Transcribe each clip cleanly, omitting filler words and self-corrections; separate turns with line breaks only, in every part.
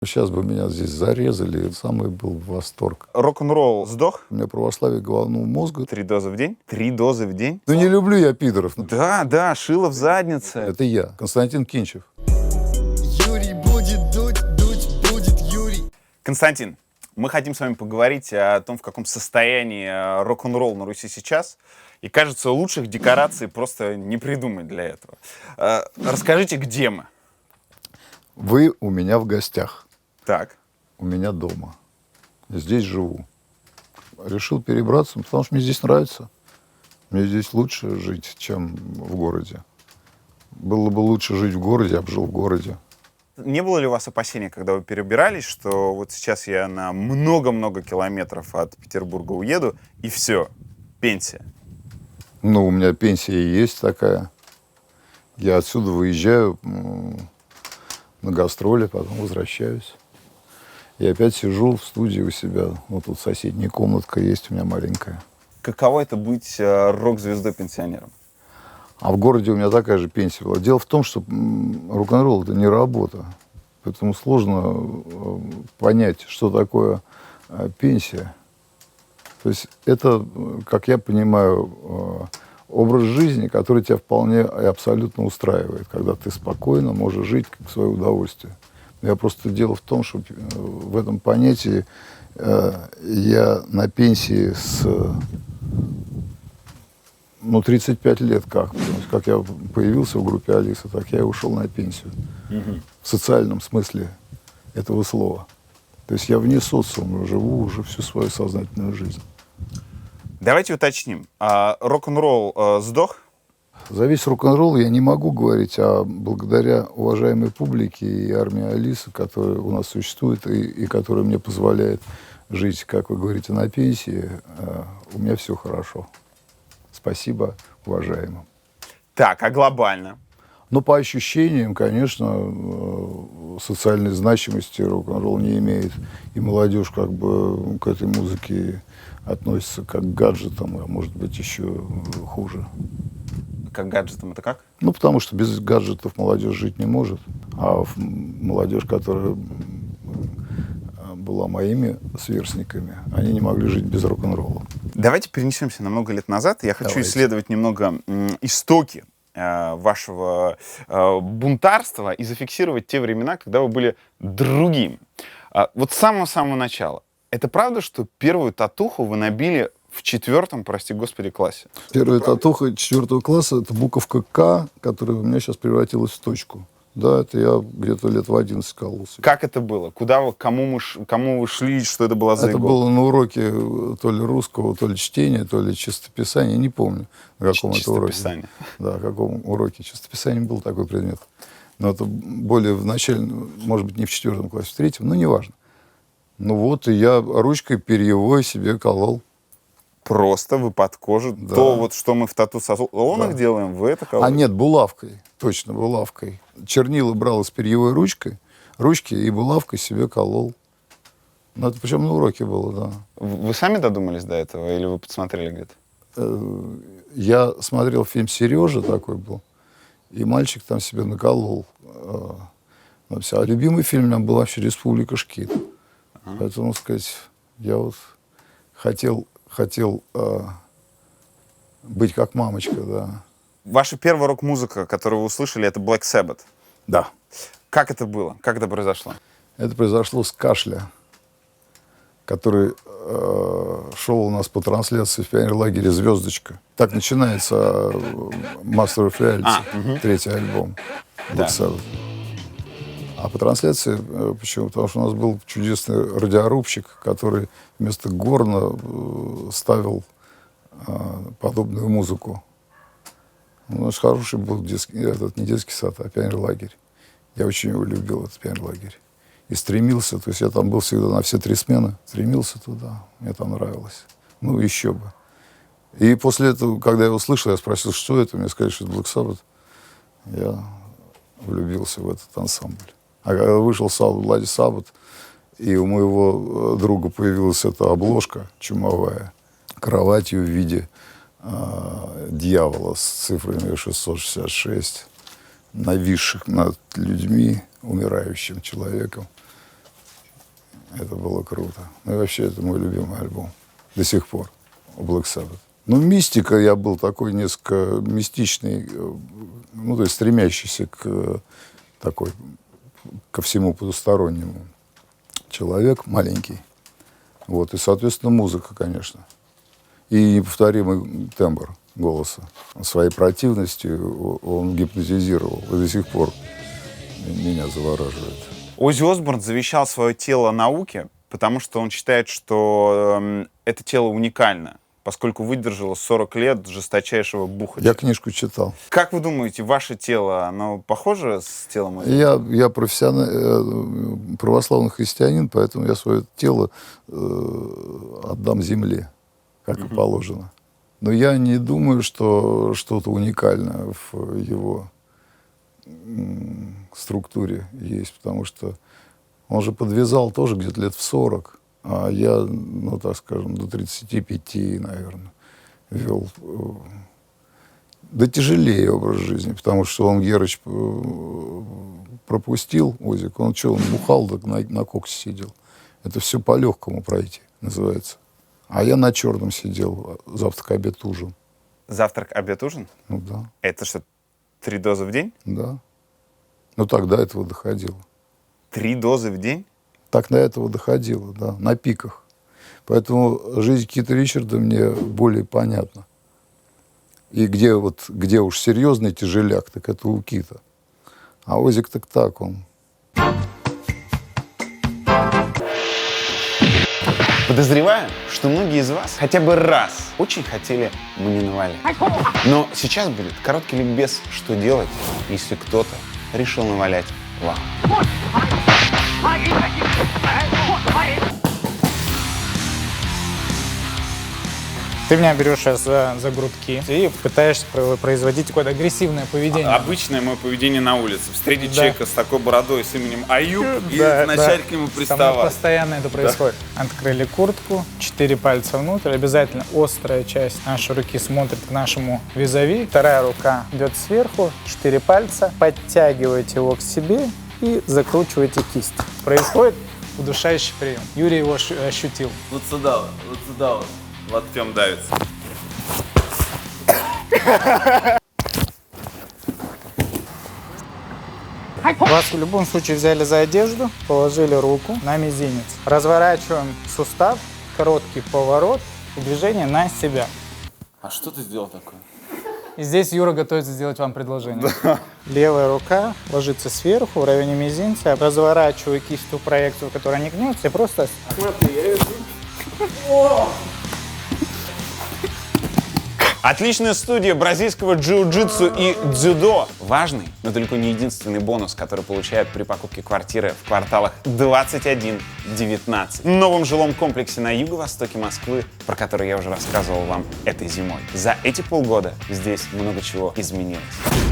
Сейчас бы меня здесь зарезали, самый был восторг.
Рок-н-ролл сдох?
У меня православие головного мозга.
3 дозы в день? 3 дозы в день?
Ну не люблю я пидоров.
Да, шило в заднице.
Это я, Константин Кинчев.
Юрий будет дуть будет Юрий.
Константин, мы хотим с вами поговорить о том, в каком состоянии рок-н-ролл на Руси сейчас. И кажется, лучших декораций просто не придумать для этого. Расскажите, где мы?
Вы у меня в гостях.
Так.
У меня дома. Я здесь живу. Решил перебраться, потому что мне здесь нравится. Мне здесь лучше жить, чем в городе. Было бы лучше жить в городе, я бы жил в городе.
Не было ли у вас опасения, когда вы перебирались, что вот сейчас я на много-много километров от Петербурга уеду, и все, пенсия?
Ну, у меня пенсия и есть такая. Я отсюда выезжаю на гастроли, потом возвращаюсь. И опять сижу в студии у себя. Вот тут соседняя комнатка есть у меня маленькая.
Каково это быть рок-звездой-пенсионером?
А в городе у меня такая же пенсия была. Дело в том, что рок-н-ролл — это не работа. Поэтому сложно понять, что такое пенсия. То есть это, как я понимаю, образ жизни, который тебя вполне и абсолютно устраивает, когда ты спокойно можешь жить в свое удовольствие. Я просто дело в том, что в этом понятии я на пенсии с 35 лет как. Как я появился в группе Алиса, так я и ушел на пенсию. В социальном смысле этого слова. То есть я вне социума живу уже всю свою сознательную жизнь.
Давайте уточним. Рок-н-ролл сдох?
За весь рок-н-ролл я не могу говорить, а благодаря уважаемой публике и армии Алисы, которая у нас существует и которая мне позволяет жить, как вы говорите, на пенсии, у меня все хорошо. Спасибо уважаемым.
Так, а глобально?
Но по ощущениям, конечно, социальной значимости рок-н-ролл не имеет. И молодежь как бы к этой музыке относится как к гаджетам, а может быть еще хуже.
Как гаджетом это как?
Ну, потому что без гаджетов молодежь жить не может. А молодежь, которая была моими сверстниками, они не могли жить без рок-н-ролла.
Давайте перенесемся на много лет назад. Я хочу исследовать немного истоки вашего бунтарства и зафиксировать те времена, когда вы были другим. Вот с самого-самого начала. Это правда, что первую татуху вы набили в 4-м, прости господи, классе?
Первая татуха 4 класса — это буковка «К», которая у меня сейчас превратилась в точку. Да, это я где-то лет в 11 кололся.
Как это было? Куда вы, кому вы шли, что это была за
Это
иголка?
было на уроке то ли русского, то ли чтения, то ли чистописания, не помню, на каком это уроке.
Чистописание.
Да, в каком уроке чистописания был такой предмет. Но это более в начале, может быть, не в 4 классе, в 3-м, но неважно. Ну вот, и я ручкой перьевой себе колол.
Просто вы под кожу.
Да.
То, вот, что мы в тату-салонах делаем, вы это кололи?
А нет, булавкой, точно, булавкой. Чернила брал с перьевой ручки и булавкой себе колол. Ну, это причем на уроке было, да.
Вы сами додумались до этого или вы подсмотрели где-то?
Я смотрел фильм «Сережа» такой был, и мальчик там себе наколол. А любимый фильм у меня был вообще «Республика Шкит». Поэтому, сказать, я вот хотел быть как мамочка, да.
Ваша первая рок-музыка, которую вы услышали, это Black Sabbath.
Да.
Как это было? Как это произошло?
Это произошло с кашля, который шел у нас по трансляции в пионерлагере «Звездочка». Так начинается Master of Reality, 3-й альбом Black Sabbath. А по трансляции, почему? Потому что у нас был чудесный радиорубщик, который вместо горна ставил подобную музыку. У нас хороший был не детский сад, а пионерлагерь. Я очень его любил, этот пионерлагерь. И стремился, то есть я там был всегда на все 3 смены, стремился туда, мне там нравилось. Ну, еще бы. И после этого, когда я его услышал, я спросил, что это, мне сказали, что это Black Sabbath. Я влюбился в этот ансамбль. А когда вышел Bloody Sabbath, и у моего друга появилась эта обложка чумовая, кроватью в виде дьявола с цифрами 666, нависших над людьми, умирающим человеком. Это было круто. Ну и вообще, это мой любимый альбом. До сих пор. Black Sabbath. Ну, мистика, я был такой несколько мистичный, ну, то есть стремящийся к такой, ко всему потустороннему человек маленький. Вот, и, соответственно, музыка, конечно. И неповторимый тембр голоса. Своей противностью он гипнотизировал. И до сих пор меня завораживает.
Оззи Осборн завещал свое тело науке, потому что он считает, что это тело уникально, поскольку выдержало 40 лет жесточайшего бухания.
Я книжку читал.
Как вы думаете, ваше тело, оно похоже с телом Оззи?
Я православный христианин, поэтому я свое тело отдам земле, как и положено. Но я не думаю, что что-то уникальное в его структуре есть, потому что он же подвязал тоже где-то лет в 40, а я, ну, так скажем, до 35, наверное, вел да тяжелее образ жизни, потому что он, Герыч, пропустил, Озик, он что, он бухал, так на коксе сидел. Это все по-легкому пройти, называется. А я на черном сидел, завтрак, обед, ужин.
Завтрак, обед, ужин?
Ну да.
Это что, 3 дозы в день?
Да. Ну так до этого доходило.
3 дозы в день?
Так до этого доходило, да, на пиках. Поэтому жизнь Кита Ричарда мне более понятна. И где уж серьезный тяжеляк, так это у Кита. А Озик так он.
Подозреваю, что многие из вас хотя бы раз очень хотели мне навалять. Но сейчас будет короткий ликбез, что делать, если кто-то решил навалять вам.
Ты меня берешь сейчас за грудки и пытаешься производить какое-то агрессивное поведение.
Обычное мое поведение на улице. Встретить человека с такой бородой, с именем Аюб, и
Да,
начать к нему
Со мной
приставать.
постоянно это происходит. Открыли куртку, 4 пальца внутрь, обязательно острая часть нашей руки смотрит к нашему визави, вторая рука идет сверху, 4 пальца, подтягиваете его к себе и закручиваете кисть. Происходит удушающий прием. Юрий его ощутил.
Вот сюда вот. Локтем давится.
Вас в любом случае взяли за одежду, положили руку на мизинец. Разворачиваем сустав, короткий поворот и движение на себя.
А что ты сделал такое?
И здесь Юра готовится сделать вам предложение. Левая рука ложится сверху, в районе мизинца. Разворачиваю кисть в ту проекцию, которая не гнется, и просто...
Отличная студия бразильского джиу-джитсу и дзюдо. Важный, но далеко не единственный бонус, который получают при покупке квартиры в кварталах 21-19. Новом жилом комплексе на юго-востоке Москвы, про который я уже рассказывал вам этой зимой. За эти полгода здесь много чего изменилось.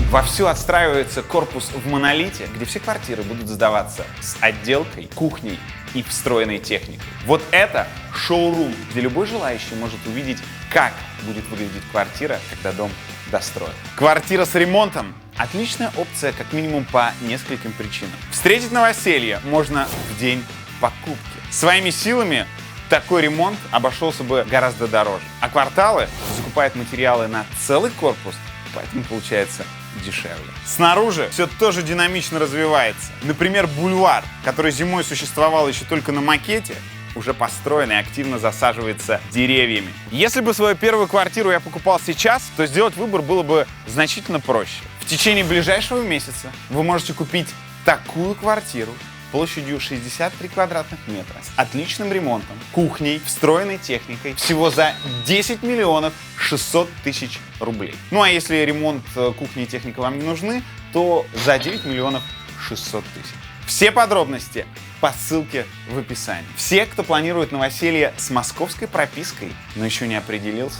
Вовсю отстраивается корпус в монолите, где все квартиры будут сдаваться с отделкой, кухней и встроенной техникой. Вот это шоурум, где любой желающий может увидеть, как будет выглядеть квартира, когда дом достроен. Квартира с ремонтом – отличная опция как минимум по нескольким причинам. Встретить новоселье можно в день покупки. Своими силами такой ремонт обошелся бы гораздо дороже. А кварталы закупают материалы на целый корпус, поэтому получается дешевле. Снаружи все тоже динамично развивается. Например, бульвар, который зимой существовал еще только на макете, уже построен и активно засаживается деревьями. Если бы свою первую квартиру я покупал сейчас, то сделать выбор было бы значительно проще. В течение ближайшего месяца вы можете купить такую квартиру площадью 63 квадратных метра, с отличным ремонтом, кухней, встроенной техникой, всего за 10 миллионов 600 тысяч рублей. Ну а если ремонт, кухни и техника вам не нужны, то за 9 миллионов 600 тысяч. Все подробности по ссылке в описании. Все, кто планирует новоселье с московской пропиской, но еще не определился,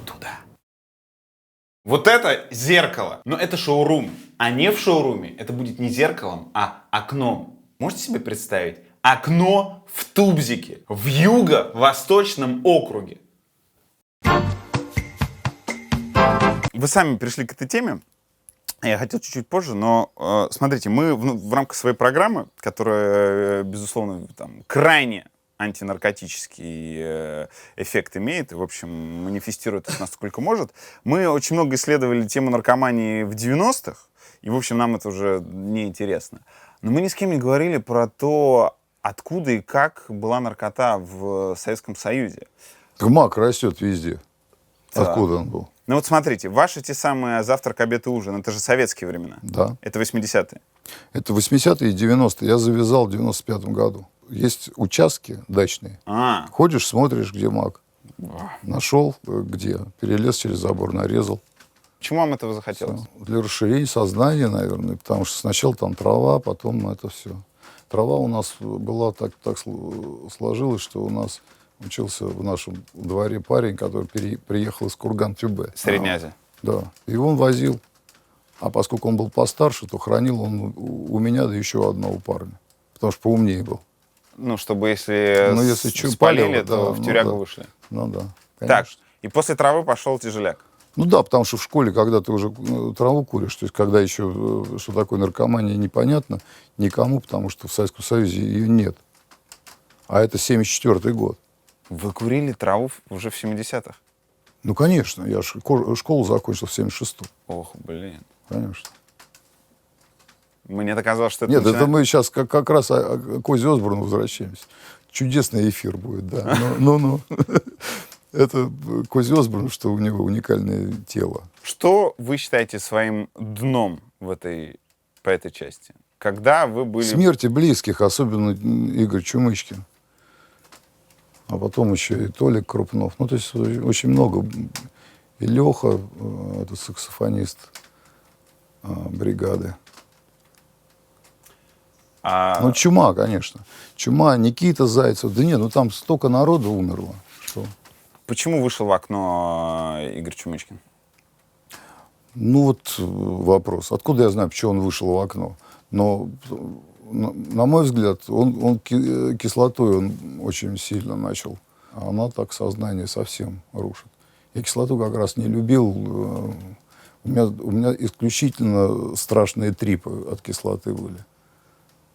туда. Вот это зеркало. Но это шоурум. А не в шоуруме. Это будет не зеркалом, а окном. Можете себе представить? Окно в Тубзике, в юго-восточном округе. Вы сами пришли к этой теме. Я хотел чуть-чуть позже, но смотрите, мы в рамках своей программы, которая, безусловно, там, крайне антинаркотический эффект имеет, и, в общем, манифестирует это насколько может, мы очень много исследовали тему наркомании в 90-х, и, в общем, нам это уже неинтересно. Но мы ни с кем не говорили про то, откуда и как была наркота в Советском Союзе.
Мак растет везде.
Да.
Откуда он был?
Ну вот смотрите, ваши те самые завтрак, обед и ужин, это же советские времена.
Да.
Это 80-е.
Это 80-е и 90-е. Я завязал в 95-м году. Есть участки дачные. Ходишь, смотришь, где мак. Нашел, где. Перелез через забор, нарезал.
Почему вам этого захотелось?
Всё. Для расширения сознания, наверное. Потому что сначала там трава, потом это все. Трава у нас была так сложилось, что у нас учился в нашем дворе парень, который приехал из Курган-Тюбе.
Средняя Азия.
Да. И он возил. А поскольку он был постарше, то хранил он у меня, да еще одного парня. Потому что поумнее был.
Ну, чтобы если,
чё,
спалили,
палево,
то
да,
в
ну
тюрягу
да.
вышли.
Ну да.
Так,
Конечно.
и после травы пошел тяжеляк.
Ну да, потому что в школе, когда ты уже траву куришь, то есть когда еще, что такое наркомания, непонятно никому, потому что в Советском Союзе ее нет. А это 74-й год.
Вы курили траву уже в 70-х?
Ну, конечно, я школу закончил в 76-м.
Ох, блин.
Конечно.
Мне казалось, что это
Нет,
начинает-
это мы сейчас как раз к Оззи Осборну возвращаемся. Чудесный эфир будет, да. Ну. Это к Оззи Осборну, что у него уникальное тело.
Что вы считаете своим дном по этой части? Когда вы были...
Смерти близких, особенно Игорь Чумычкин. А потом еще и Толик Крупнов. Ну, то есть очень много. И Леха, это саксофонист бригады. Ну, Чума, конечно. Чума, Никита Зайцев. Да нет, ну там столько народу умерло. Что...
Почему вышел в окно Игорь Чумычкин?
Ну вот вопрос. Откуда я знаю, почему он вышел в окно? Но, на мой взгляд, он кислотой он очень сильно начал. А она так сознание совсем рушит. Я кислоту как раз не любил. У меня исключительно страшные трипы от кислоты были.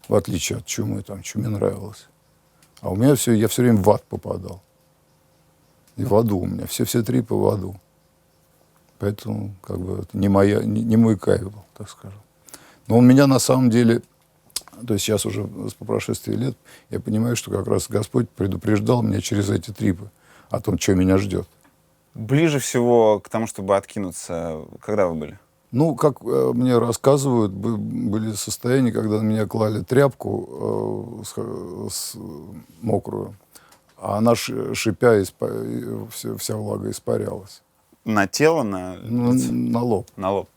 В отличие от чумы. Там чуме нравилось. А у меня я все время в ад попадал. И в аду у меня. Все трипы в аду. Поэтому, как бы, это не мой кайф был, так скажем. Но он меня на самом деле, то есть сейчас уже по прошествии лет, я понимаю, что как раз Господь предупреждал меня через эти трипы о том, что меня ждет.
Ближе всего к тому, чтобы откинуться, когда вы были?
Ну, как мне рассказывают, были состояния, когда на меня клали тряпку мокрую, а она, шипя, вся влага испарялась.
На тело, на
лоб.
На лоб.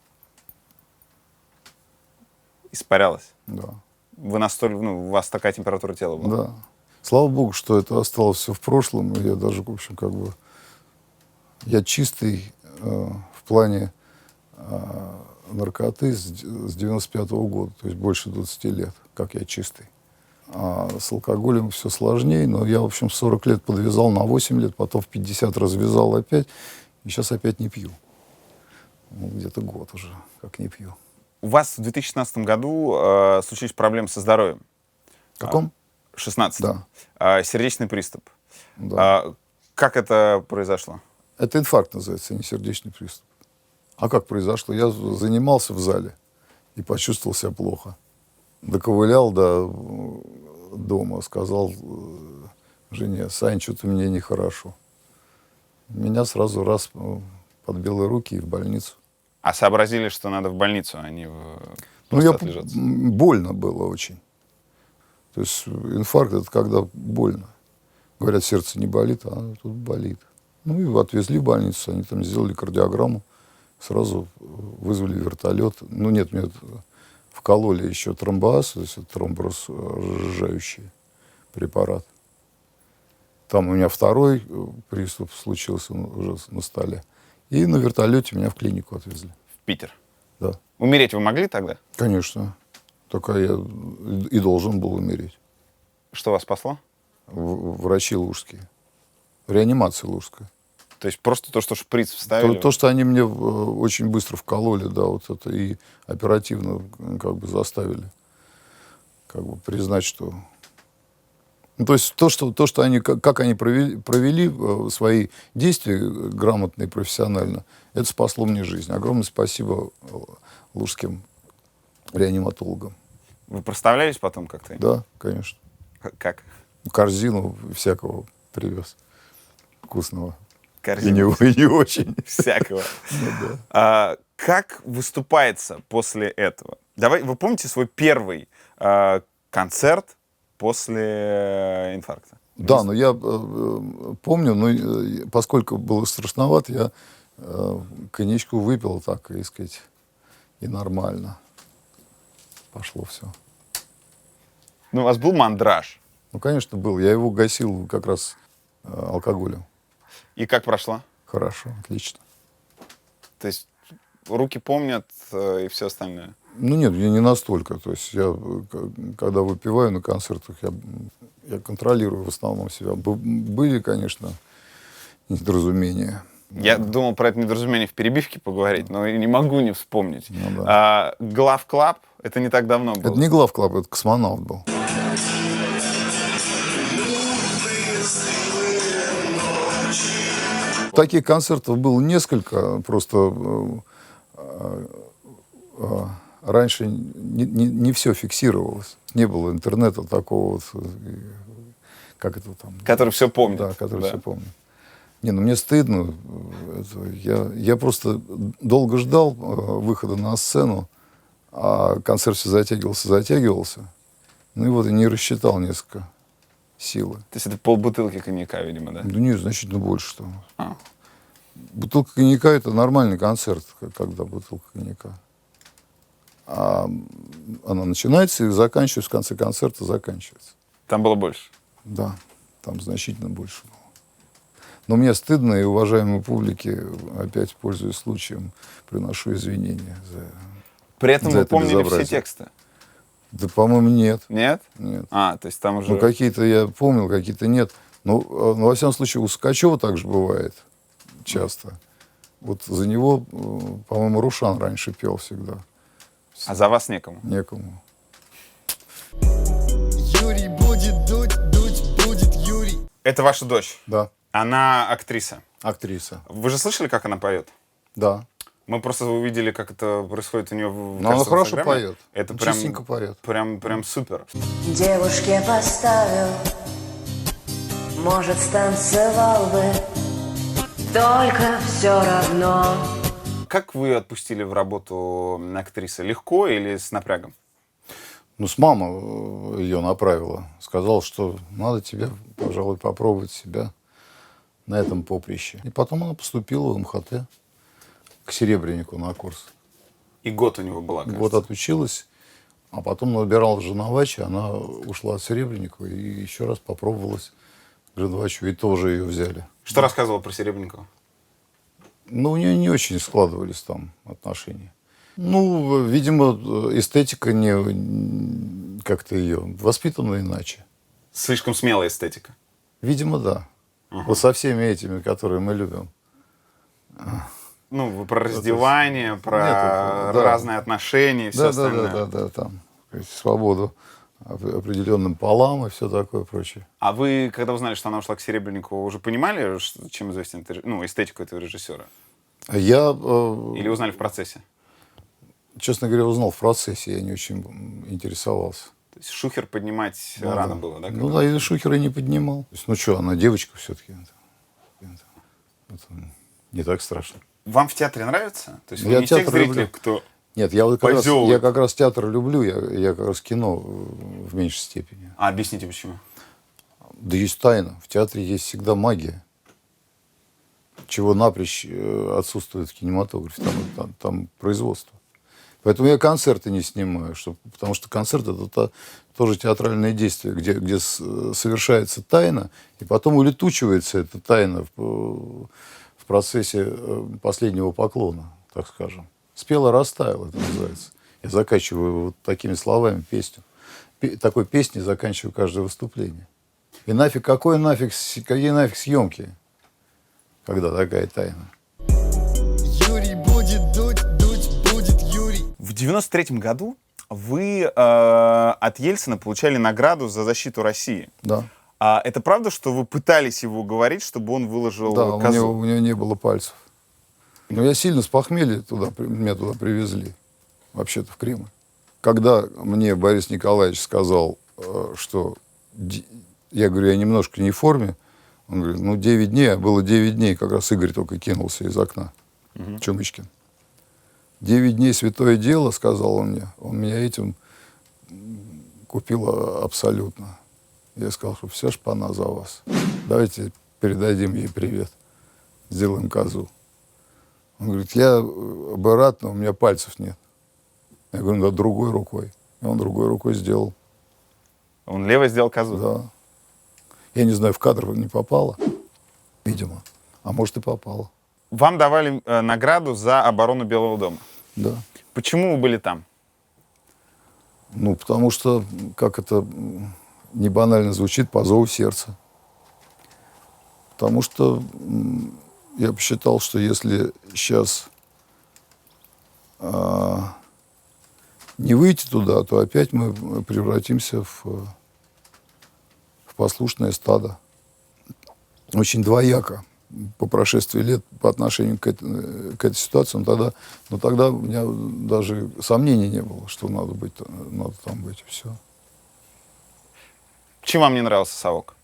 Испарялось?
Да.
Вы настолько, у вас такая температура тела была?
Да. Слава Богу, что это осталось все в прошлом. И я даже, в общем, как бы... Я чистый в плане наркоты с 95-го года. То есть больше 20 лет, как я чистый. А с алкоголем все сложнее. Но я, в общем, в 40 лет подвязал на 8 лет, потом в 50 развязал опять. И сейчас опять не пью. Ну, где-то год уже, как не пью.
У вас в 2016 году случились проблемы со здоровьем.
В каком?
16.
Да.
Сердечный приступ.
Да.
Как это произошло?
Это инфаркт называется, не сердечный приступ. А как произошло? Я занимался в зале и почувствовал себя плохо. Доковылял до дома, сказал жене: Сань, что-то мне нехорошо. Меня сразу раз под белые руки и в больницу.
А сообразили, что надо в больницу, а не
Ну,
отлежаться?
больно было очень. То есть инфаркт — это когда больно. Говорят, сердце не болит, а тут болит. Ну и отвезли в больницу, они там сделали кардиограмму, сразу вызвали вертолет. Ну нет, мне вкололи еще тромбоаз, то есть это тромборазжижающий препарат. Там у меня второй приступ случился уже на столе. И на вертолете меня в клинику отвезли.
В Питер?
Да.
Умереть вы могли тогда?
Конечно. Только я и должен был умереть.
Что вас спасло?
Врачи лужские. Реанимация лужская.
То есть просто то, что шприц вставили?
То, что они мне очень быстро вкололи, да, вот это, и оперативно как бы заставили как бы признать, что... Ну, то есть то, что они, как они провели свои действия грамотно и профессионально, это спасло мне жизнь. Огромное спасибо лужским реаниматологам.
Вы проставлялись потом как-то?
Да, конечно.
Как?
Корзину всякого привез. Вкусного.
Корзину
И не очень.
всякого.
Ну да.
Как выступается после этого? Вы помните свой первый концерт после инфаркта?
Да, но я помню, но поскольку было страшновато, я коньячку выпил, так, и сказать, и нормально. Пошло все.
Ну, у вас был мандраж.
Ну, конечно, был. Я его гасил как раз алкоголем.
И как прошло?
Хорошо, отлично.
То есть руки помнят и все остальное?
Ну, нет, я не настолько. То есть я, когда выпиваю на концертах, я контролирую в основном себя. Были, конечно, недоразумения.
Я думал про это недоразумение в перебивке поговорить, но не могу не вспомнить.
Ну, да.
Главклаб, это не так давно было.
Это не главклаб, это космонавт был. Таких концертов было несколько, просто раньше не все фиксировалось. Не было интернета такого вот, как это там...
Который все помнит.
Да, который все помнит. Не, ну мне стыдно. Я просто долго ждал выхода на сцену, а концерт все затягивался. Ну и вот и не рассчитал несколько силы.
То есть это полбутылки коньяка, видимо, да?
Да нет, значительно больше там. Бутылка коньяка — это нормальный концерт, когда бутылка коньяка. А она начинается и заканчивается, в конце концерта заканчивается.
Там было больше?
Да, там значительно больше было. Но мне стыдно, и уважаемой публике, опять пользуясь случаем, приношу извинения за
При этом
за
вы
это
помнили
безобразие.
все тексты?
Да, по-моему, нет.
Нет?
Нет.
То есть там уже...
Ну, какие-то я помнил, какие-то нет. Ну, во всяком случае, у Сукачева также бывает часто. Вот за него, по-моему, Рушан раньше пел всегда.
А за вас некому?
Некому.
Юрий будет дуть, дуть будет Юрий.
Это ваша дочь?
Да,
Она актриса.
актриса.
Вы же слышали, как она поет?
Да.
Мы просто увидели, как это происходит у нее в
Но она
кажется, в
хорошо
Инстаграме.
поет.
Это прям,
Чистенько поет.
прям супер.
Девушке поставил, может, станцевал бы, только все равно.
Как вы отпустили в работу актрисы? Легко или с напрягом?
Ну, с мама ее направила. Сказала, что надо тебе, пожалуй, попробовать себя на этом поприще. И потом она поступила в МХТ к Серебреннику на курс.
И год у него была, кажется.
Год отучилась, а потом набирала в Женоваче, она ушла от Серебренникова и еще раз попробовалась к Женовачу, и тоже ее взяли.
Что рассказывал про Серебренникова?
Ну, у нее не очень складывались там отношения. Ну, видимо, эстетика не как-то ее воспитана иначе.
Слишком смелая эстетика.
Видимо, да. Вот со всеми этими, которые мы любим.
Ну, вы про раздевание, про
Нет, да.
разные отношения и все остальное.
Да, там, то есть, свободу определенным полам и все такое прочее.
А вы, когда узнали, что она ушла к Серебренникову, уже понимали, чем известен эстетику этого режиссера?
Я,
Или узнали в процессе?
честно говоря, узнал в процессе, я не очень интересовался.
То есть шухер поднимать
Ну,
рано
да.
было, да?
Ну да, и Шухера не поднимал. То есть, ну что, она девочка все-таки. Это не так страшно.
Вам в театре нравится? То есть вы
Я
не из тех
театр
зрителей,
люблю.
кто...
Нет, я
Позёвывает.
как раз театр люблю, я как раз кино в меньшей степени.
А объясните, почему?
Да есть тайна. В театре есть всегда магия, чего напрочь отсутствует в кинематографе. Там производство. Поэтому я концерты не снимаю, потому что концерт — это тоже театральное действие, где совершается тайна, и потом улетучивается эта тайна в процессе последнего поклона, так скажем. Спело, растаяло, это называется. Я заканчиваю вот такими словами песню. Такой песней заканчиваю каждое выступление. И какие нафиг съемки? когда такая тайна.
Юрий будет дуть будет Юрий.
В 93-м году вы от Ельцина получали награду за защиту России.
Да.
А это правда, что вы пытались его уговорить, чтобы он выложил
Да,
козу?
у него не было пальцев. Но я сильно с похмелья меня туда привезли, вообще-то в Кремль. Когда мне Борис Николаевич сказал, что я говорю, я немножко не в форме, он говорит, ну 9 дней, а было 9 дней, как раз Игорь только кинулся из окна, Чумычкин. 9 дней святое дело, сказал он мне, он меня этим купил абсолютно. Я сказал, что вся шпана за вас. Давайте передадим ей привет, сделаем козу. Он говорит, я бы рад, но у меня пальцев нет. Я говорю, да другой рукой. И он другой рукой сделал.
Он левой сделал козу?
Да. Я не знаю, в кадр не попало, видимо. А может и попало.
Вам давали награду за оборону Белого дома.
Да.
Почему вы были там?
Ну, потому что, как это не банально звучит, по зову сердца. Потому что я посчитал, что если сейчас не выйти туда, то опять мы превратимся в послушное стадо. Очень двояко по прошествии лет по отношению к этой ситуации. Но тогда у меня даже сомнений не было, что надо там быть, и все.
Чем вам не нравился совок?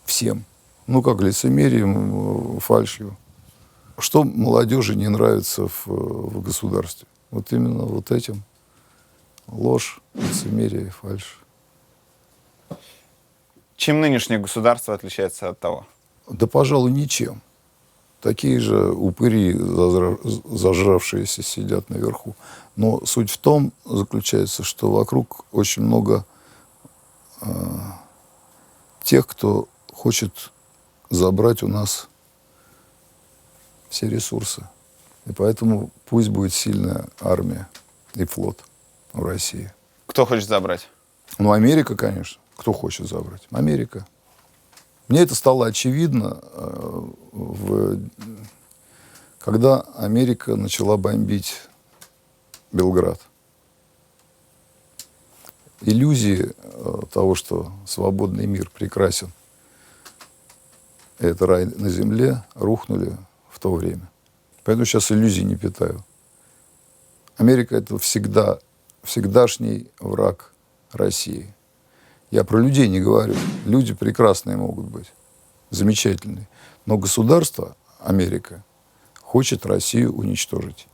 Всем. Ну, как лицемерием, фальшью. Что молодежи не нравится в государстве? Вот именно вот этим. Ложь, лицемерие, фальшь.
Чем нынешнее государство отличается от того?
Да, пожалуй, ничем. Такие же упыри, зажравшиеся, сидят наверху. Но суть в том заключается, что вокруг очень много тех, кто хочет забрать у нас все ресурсы. И поэтому пусть будет сильная армия и флот в России.
Кто хочет забрать?
Ну, Америка, конечно. Кто хочет забрать? Америка. Мне это стало очевидно, когда Америка начала бомбить Белград. Иллюзии того, что свободный мир прекрасен, это рай на земле, рухнули в то время. Поэтому сейчас иллюзий не питаю. Америка — это всегдашний враг России. Я про людей не говорю. Люди прекрасные могут быть, замечательные. Но государство, Америка, хочет Россию уничтожить.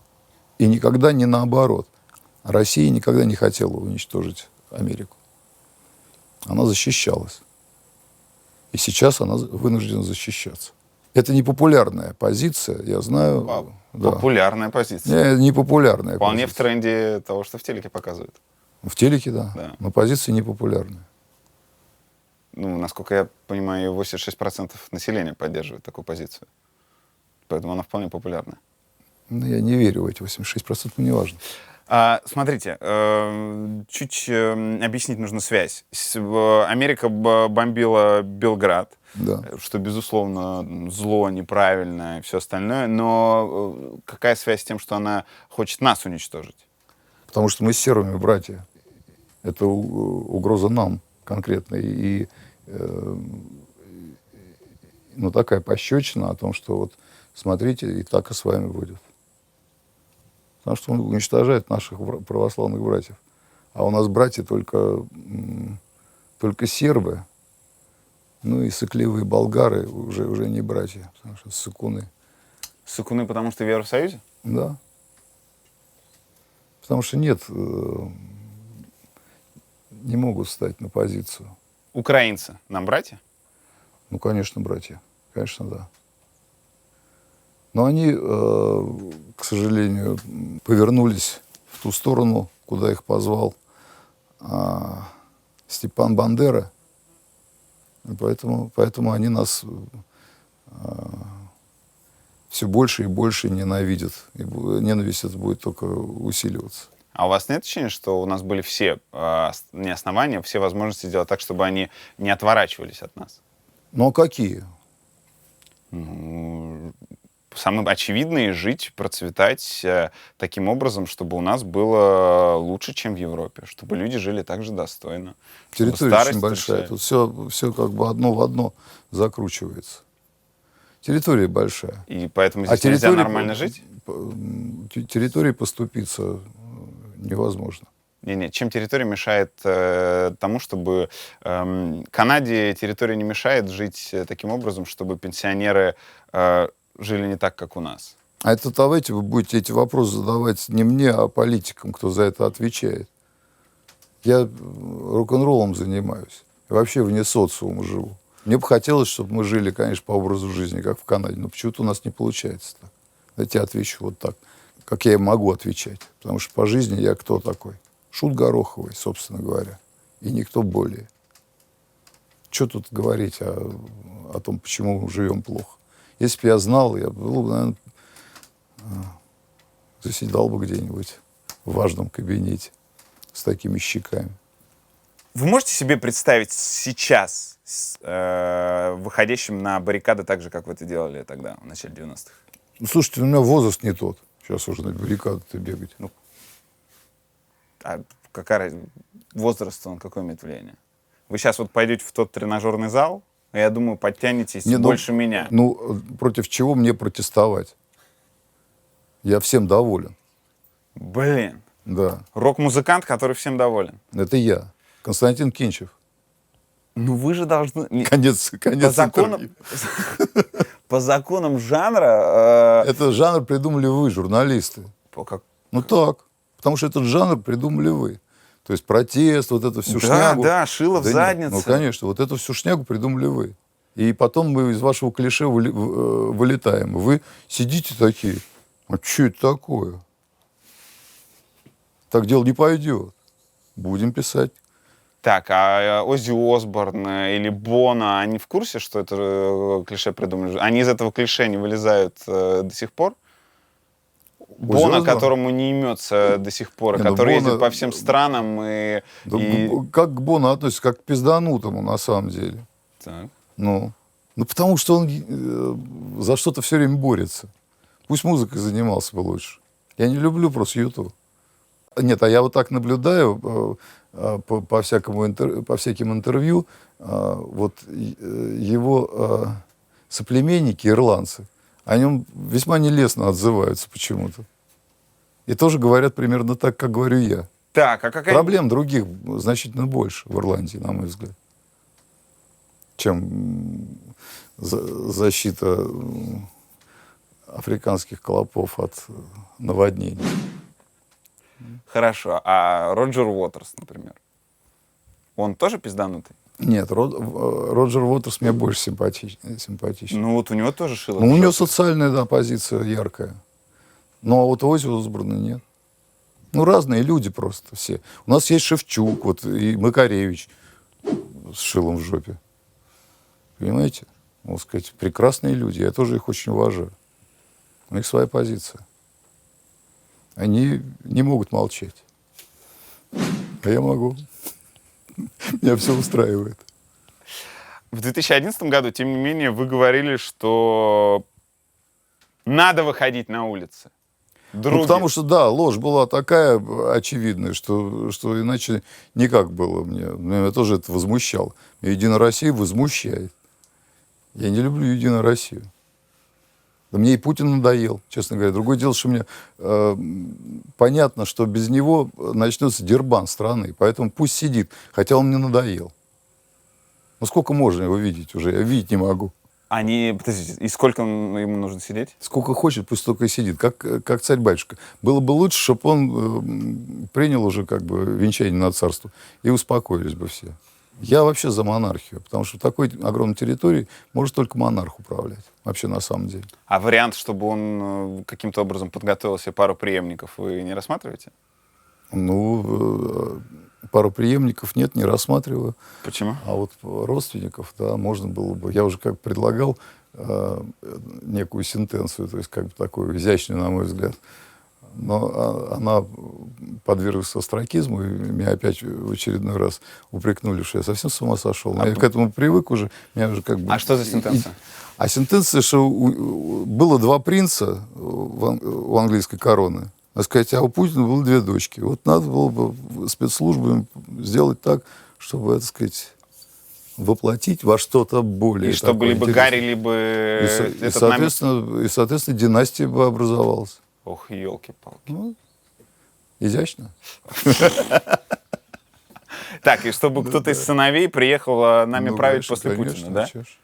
И никогда не наоборот. Россия никогда не хотела уничтожить Америку. Она защищалась. И сейчас она вынуждена защищаться. Это не популярная позиция, я знаю. Да.
Популярная позиция.
Не популярная
Вполне
позиция.
в тренде того, что в телеке показывают.
В телеке, да.
Да.
Но позиция непопулярная.
Ну, насколько я понимаю, 86% населения поддерживает такую позицию. Поэтому она вполне популярна.
Ну, я не верю в эти 86%, но не важно.
Смотрите, чуть объяснить нужно связь. Америка бомбила Белград,
Да.
что, безусловно, зло, неправильно и все остальное. Но какая связь с тем, что она хочет нас уничтожить?
Потому что мы с сербами братья. Это угроза нам конкретно. И такая пощечина о том, что вот смотрите, и так и с вами будет. Потому что он уничтожает наших православных братьев. А у нас братья только сербы, ну и сыкливые болгары уже не братья, потому что сыкуны.
Сыкуны, потому что в Евросоюзе?
Да. Потому что не могут встать на позицию.
Украинцы нам братья?
Ну, конечно, братья. Конечно, да. Но они, к сожалению, повернулись в ту сторону, куда их позвал Степан Бандера. И поэтому они нас все больше и больше ненавидят. И ненависть эта будет только усиливаться.
А у вас нет ощущения, что у нас были все не основания, все возможности сделать так, чтобы они не отворачивались от нас?
Ну, а какие?
Ну, самое очевидное — жить, процветать таким образом, чтобы у нас было лучше, чем в Европе, чтобы люди жили так же достойно. чтобы
Территория
старость
очень большая.
встречали.
Тут все как бы одно в одно закручивается. Территория большая.
И поэтому здесь нельзя нормально жить?
Территории поступиться невозможно.
Не-не, чем территория мешает тому, чтобы... Канаде территория не мешает жить таким образом, чтобы пенсионеры жили не так, как у нас.
А это давайте вы будете эти вопросы задавать не мне, а политикам, кто за это отвечает. Я рок-н-роллом занимаюсь. И вообще вне социума живу. Мне бы хотелось, чтобы мы жили, конечно, по образу жизни, как в Канаде, но почему-то у нас не получается так. Давайте я отвечу вот так, как я и могу отвечать. Потому что по жизни я кто такой? Шут Гороховый, собственно говоря. И никто более. Что тут говорить о том, почему мы живем плохо? Если бы я знал, я был бы, наверное, заседал бы где-нибудь в важном кабинете с такими щеками.
Вы можете себе представить сейчас выходящим на баррикады так же, как вы это делали тогда, в начале 90-х?
Ну, слушайте, у меня возраст не тот. Сейчас уже на баррикады-то бегать.
А возраст, он какое имеет влияние? Вы сейчас вот пойдете в тот тренажерный зал, и я думаю, подтянетесь больше меня.
Ну, против чего мне протестовать? Я всем доволен.
Блин.
Да.
Рок-музыкант, который всем доволен.
Это я. Константин Кинчев.
Ну вы же должны...
Конец интервью.
По законам жанра...
Этот жанр придумали вы, журналисты. Ну так. Потому что этот жанр придумали вы. То есть протест, вот эту всю шнягу.
Да, шило в заднице.
Ну, конечно, вот эту всю шнягу придумали вы. И потом мы из вашего клише вылетаем. Вы сидите такие, а что это такое? Так дело не пойдет. Будем писать.
Так, а Оззи Осборн или Боно, они в курсе, что это клише придумали? Они из этого клише не вылезают до сих пор? Боно, которому не имется до сих пор, который ездит по всем странам и...
Как к Боно относится? Как к пизданутому, на самом деле.
Так.
Ну, потому что он за что-то все время борется. Пусть музыкой занимался бы лучше. Я не люблю просто YouTube. Нет, а я вот так наблюдаю по всяким интервью, вот его соплеменники, ирландцы, о нем весьма нелестно отзываются почему-то. И тоже говорят примерно так, как говорю я.
Так, а какая...
Проблем других значительно больше в Ирландии, на мой взгляд, чем защита африканских клопов от наводнений.
Хорошо. А Роджер Уотерс, например, он тоже пизданутый?
Нет, Роджер Уотерс мне больше симпатичен.
Ну вот у него тоже шило.
Ну, у него социальная, да, позиция яркая. Но вот Оззи Осборна нет. Ну, разные люди просто все. У нас есть Шевчук, вот, и Макаревич с шилом в жопе. Понимаете? Можно сказать, прекрасные люди. Я тоже их очень уважаю. У них своя позиция. Они не могут молчать. А я могу. Меня все устраивает.
В 2011 году, тем не менее, вы говорили, что надо выходить на улицы.
Ну, потому что, да, ложь была такая очевидная, что иначе никак было мне. Меня тоже это возмущало. Единая Россия возмущает. Я не люблю Единую Россию. Да мне и Путин надоел, честно говоря. Другое дело, что мне понятно, что без него начнется дербан страны. Поэтому пусть сидит, хотя он мне надоел. Ну сколько можно его видеть уже? Я видеть не могу.
Подождите, и сколько ему нужно сидеть?
Сколько хочет, пусть только и сидит, как царь-батюшка. Было бы лучше, чтобы он принял уже как бы венчание на царство, и успокоились бы все. Я вообще за монархию, потому что в такой огромной территории может только монарх управлять, вообще на самом деле.
А вариант, чтобы он каким-то образом подготовил себе пару преемников, вы не рассматриваете?
Ну, пару преемников нет, не рассматриваю.
Почему?
А вот родственников, да, можно было бы. Я уже как предлагал некую сентенцию, то есть как бы такую изящную, на мой взгляд, Но она подверглась остракизму, и меня опять в очередной раз упрекнули, что я совсем с ума сошел. Но я к этому привык уже. Меня уже как бы...
А что за сентенция?
А сентенция, что было 2 принца у английской короны. Так сказать, а у Путина было 2 дочки. Вот надо было бы спецслужбам сделать так, чтобы, так сказать, воплотить во что-то более.
И чтобы либо
интересное.
Гарри, либо
И, соответственно, династия бы образовалась.
Ох, елки-палки.
Ну, изящно.
Так, и чтобы кто-то из сыновей приехал нами
Ну,
править
конечно,
после
конечно,
Путина, да?
чё ж.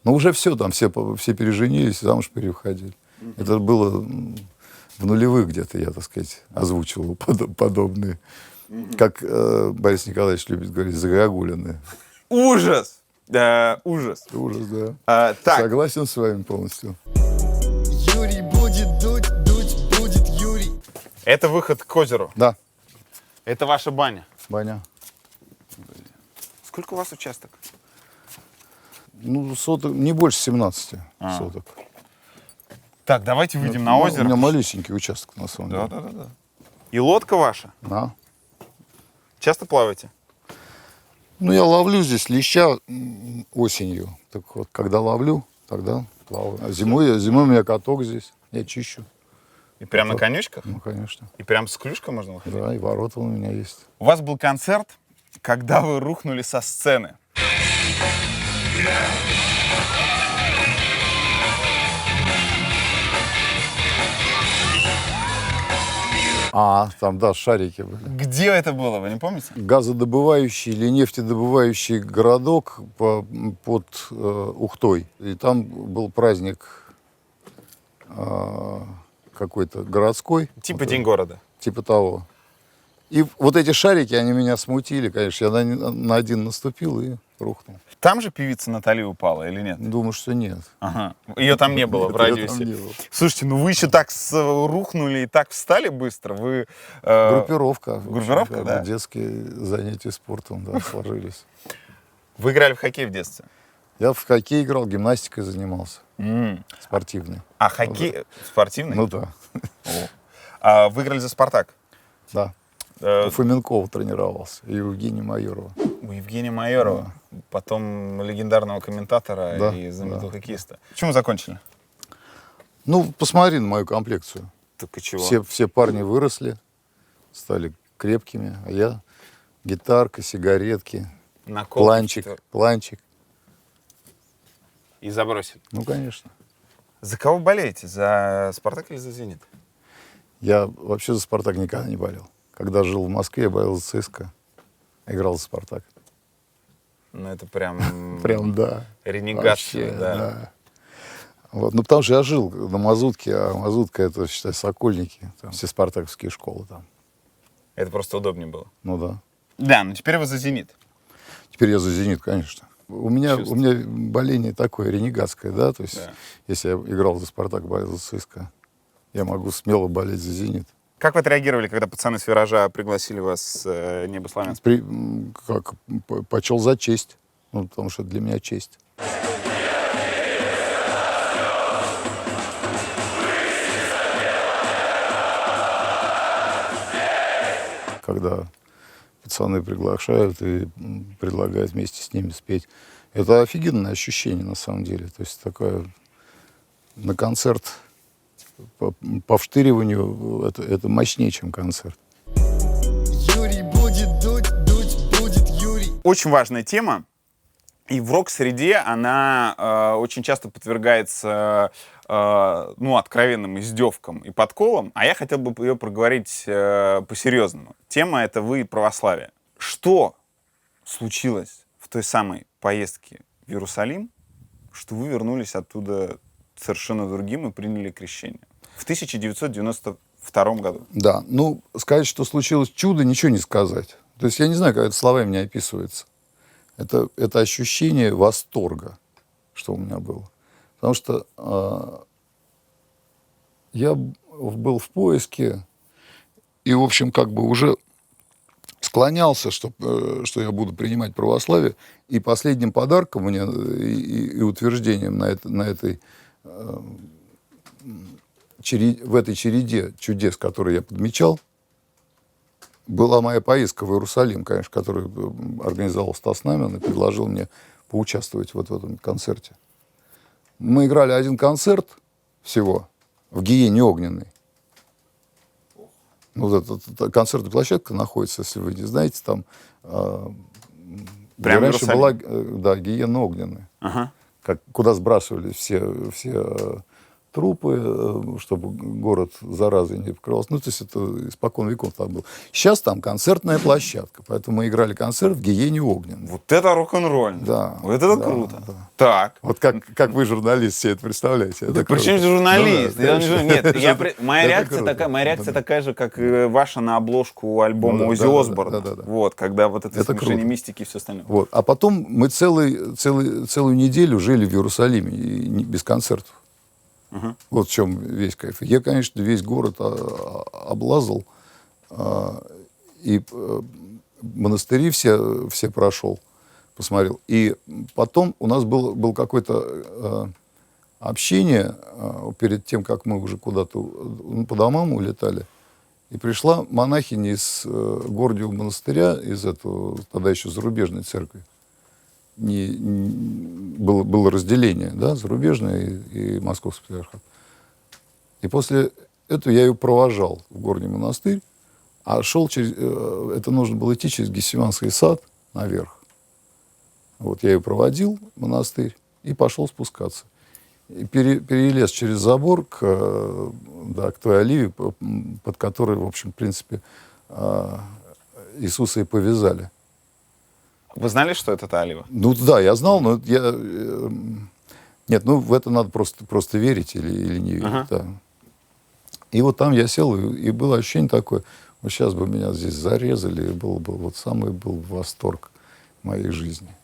Ну, уже все, там все переженились, замуж переуходили. Это было в нулевых где-то, я, так сказать, озвучивал подобные. Как Борис Николаевич любит говорить, загогулины.
Ужас! Ужас.
Ужас, да.
Так,
Согласен с вами полностью.
Юрий будет дуть, дуть будет Юрий.
это выход к озеру.
Да,
Это ваша баня.
баня.
Сколько у вас участок?
Ну, соток, не больше 17 соток.
Так, давайте выйдем на
У
озеро.
меня малюсенький участок, на самом деле.
Да. И лодка ваша?
Да.
Часто плаваете?
Ну, я ловлю здесь леща осенью. Так вот, когда ловлю, тогда плаваю. А зимой у меня каток здесь, я чищу.
И прям на конючках?
Ну, конечно.
И прям с клюшкой можно выходить?
Да, и ворота у меня есть.
У вас был концерт, когда вы рухнули со сцены.
Там, да, шарики были.
Где это было, вы не помните?
Газодобывающий или нефтедобывающий городок под Ухтой. И там был праздник какой-то городской.
Типа
Вот,
День города.
Типа того. И вот эти шарики, они меня смутили, конечно. Я на один наступил и рухнул.
Там же певица Натали упала или нет?
Думаю, что нет.
Ага. Ее там не было в
Её там
радиусе.
не было.
Слушайте, ну вы еще так рухнули и так встали быстро. Вы
Группировка. в общем,
группировка, да?
Детские занятия спортом, да, сложились.
вы играли в хоккей в детстве.
Я в хоккей играл, гимнастикой занимался. Спортивной.
А хоккей спортивный?
Ну да.
А вы играли за Спартак?
Да. У Фоменкова тренировался и у Евгения Майорова.
У Евгения Майорова, потом легендарного комментатора
Да,
и знаменитого
да.
хоккеиста. Почему закончили?
Ну, посмотри на мою комплекцию.
Так и чего?
Все парни выросли, стали крепкими, а я гитарка, сигаретки,
Наколки
планчик.
И забросили.
Ну, конечно.
За кого болеете? За Спартак или за Зенит?
Я вообще за «Спартак» никогда не болел. Когда жил в Москве, я болел за ЦСКА. Играл за «Спартак».
Ну, это прям...
Прям, да.
Ренегация,
Вообще,
да.
Вот. Ну, потому что я жил на Мазутке, а Мазутка — это, считай, Сокольники. Там все спартаковские школы там.
Это просто удобнее было.
Ну, да.
Да, ну теперь вы за Зенит.
Теперь я за «Зенит», конечно. У меня боление такое ренегатское, да, то есть
Да.
если я играл за «Спартак», болел за ЦСКА, я могу смело болеть за «Зенит».
Как вы отреагировали, когда пацаны с «Виража» пригласили вас с «Небо Славянска»?
Почел за честь, ну, потому что для меня честь. Когда пацаны приглашают и предлагают вместе с ними спеть. Это офигенное ощущение, на самом деле. То есть такое на концерт по вштыриванию это мощнее, чем концерт.
Юрий будет дуть, дуть будет Юрий.
Очень важная тема. И в рок-среде она очень часто подвергается откровенным издевкам и подколам, а я хотел бы ее проговорить по-серьезному. Тема — это вы и православие. Что случилось в той самой поездке в Иерусалим, что вы вернулись оттуда совершенно другим и приняли крещение? В 1992 году.
Да, ну, сказать, что случилось чудо, ничего не сказать. То есть я не знаю, как это словами не описывается. Это ощущение восторга, что у меня было. Потому что я был в поиске и, в общем, как бы уже склонялся, что я буду принимать православие. И последним подарком мне и утверждением на этой в этой череде чудес, которые я подмечал, была моя поездка в Иерусалим, конечно, которую организовал Стас Намин и предложил мне поучаствовать вот в этом концерте. Мы играли один концерт всего в «Гиене огненной». Ну, вот эта концертная площадка находится, если вы не знаете, там, где
Прямо в
раньше была,
Иерусалиме?
да, «Гиена огненная»,
Ага.
куда сбрасывали все трупы, чтобы город заразой не покрывался. Ну, то есть это испокон веков там был. Сейчас там концертная площадка, поэтому мы играли концерт в «Гиене огненной».
Вот это рок-н-ролл.
Да,
Вот это
да,
круто.
да.
Так.
Вот как вы, журналист, себе это представляете? Это
Причем
круто.
журналист?
Ну да,
Я не журналист. Нет, моя
это
реакция
круто.
такая, моя реакция
Да.
такая же, как и ваша на обложку альбома
Ну да,
Оззи
да, да,
Осборна.
да.
Вот, когда вот это
Это
смешение
круто.
мистики и все остальное.
Вот. А потом мы целую неделю жили в Иерусалиме без концертов. Вот в чем весь кайф. Я, конечно, весь город облазал, и монастыри все прошел, посмотрел. И потом у нас был какое-то общение перед тем, как мы уже куда-то по домам улетали. И пришла монахиня из Гордиева монастыря, из этого, тогда еще зарубежной церкви. Было разделение, да, зарубежное и московский патриархат. И после этого я ее провожал в Горний монастырь, а шел это нужно было идти через Гефсиманский сад наверх. Вот я ее проводил в монастырь и пошел спускаться. И перелез через забор к той оливе, под которой, в общем, в принципе, Иисуса и повязали.
Вы знали, что это та олива?
Ну да, я знал, но нет, ну в это надо просто верить или не верить.
Ага.
Да. И вот там я сел, и было ощущение такое, вот сейчас бы меня здесь зарезали, и был бы вот самый был восторг моей жизни.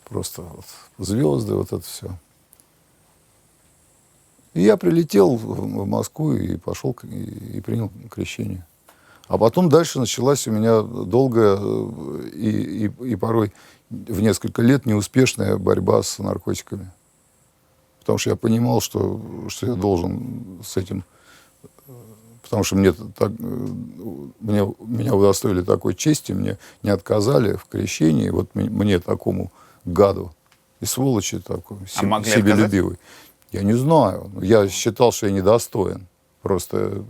Просто вот звезды, вот это все. И я прилетел в Москву и пошел и принял крещение. А потом дальше началась у меня долгая и порой в несколько лет неуспешная борьба с наркотиками. Потому что я понимал, что я должен с этим... Потому что меня удостоили такой чести, мне не отказали в крещении, вот мне такому гаду и сволочи такой,
могли
себелюбивый. Я не знаю. Я считал, что я недостоин просто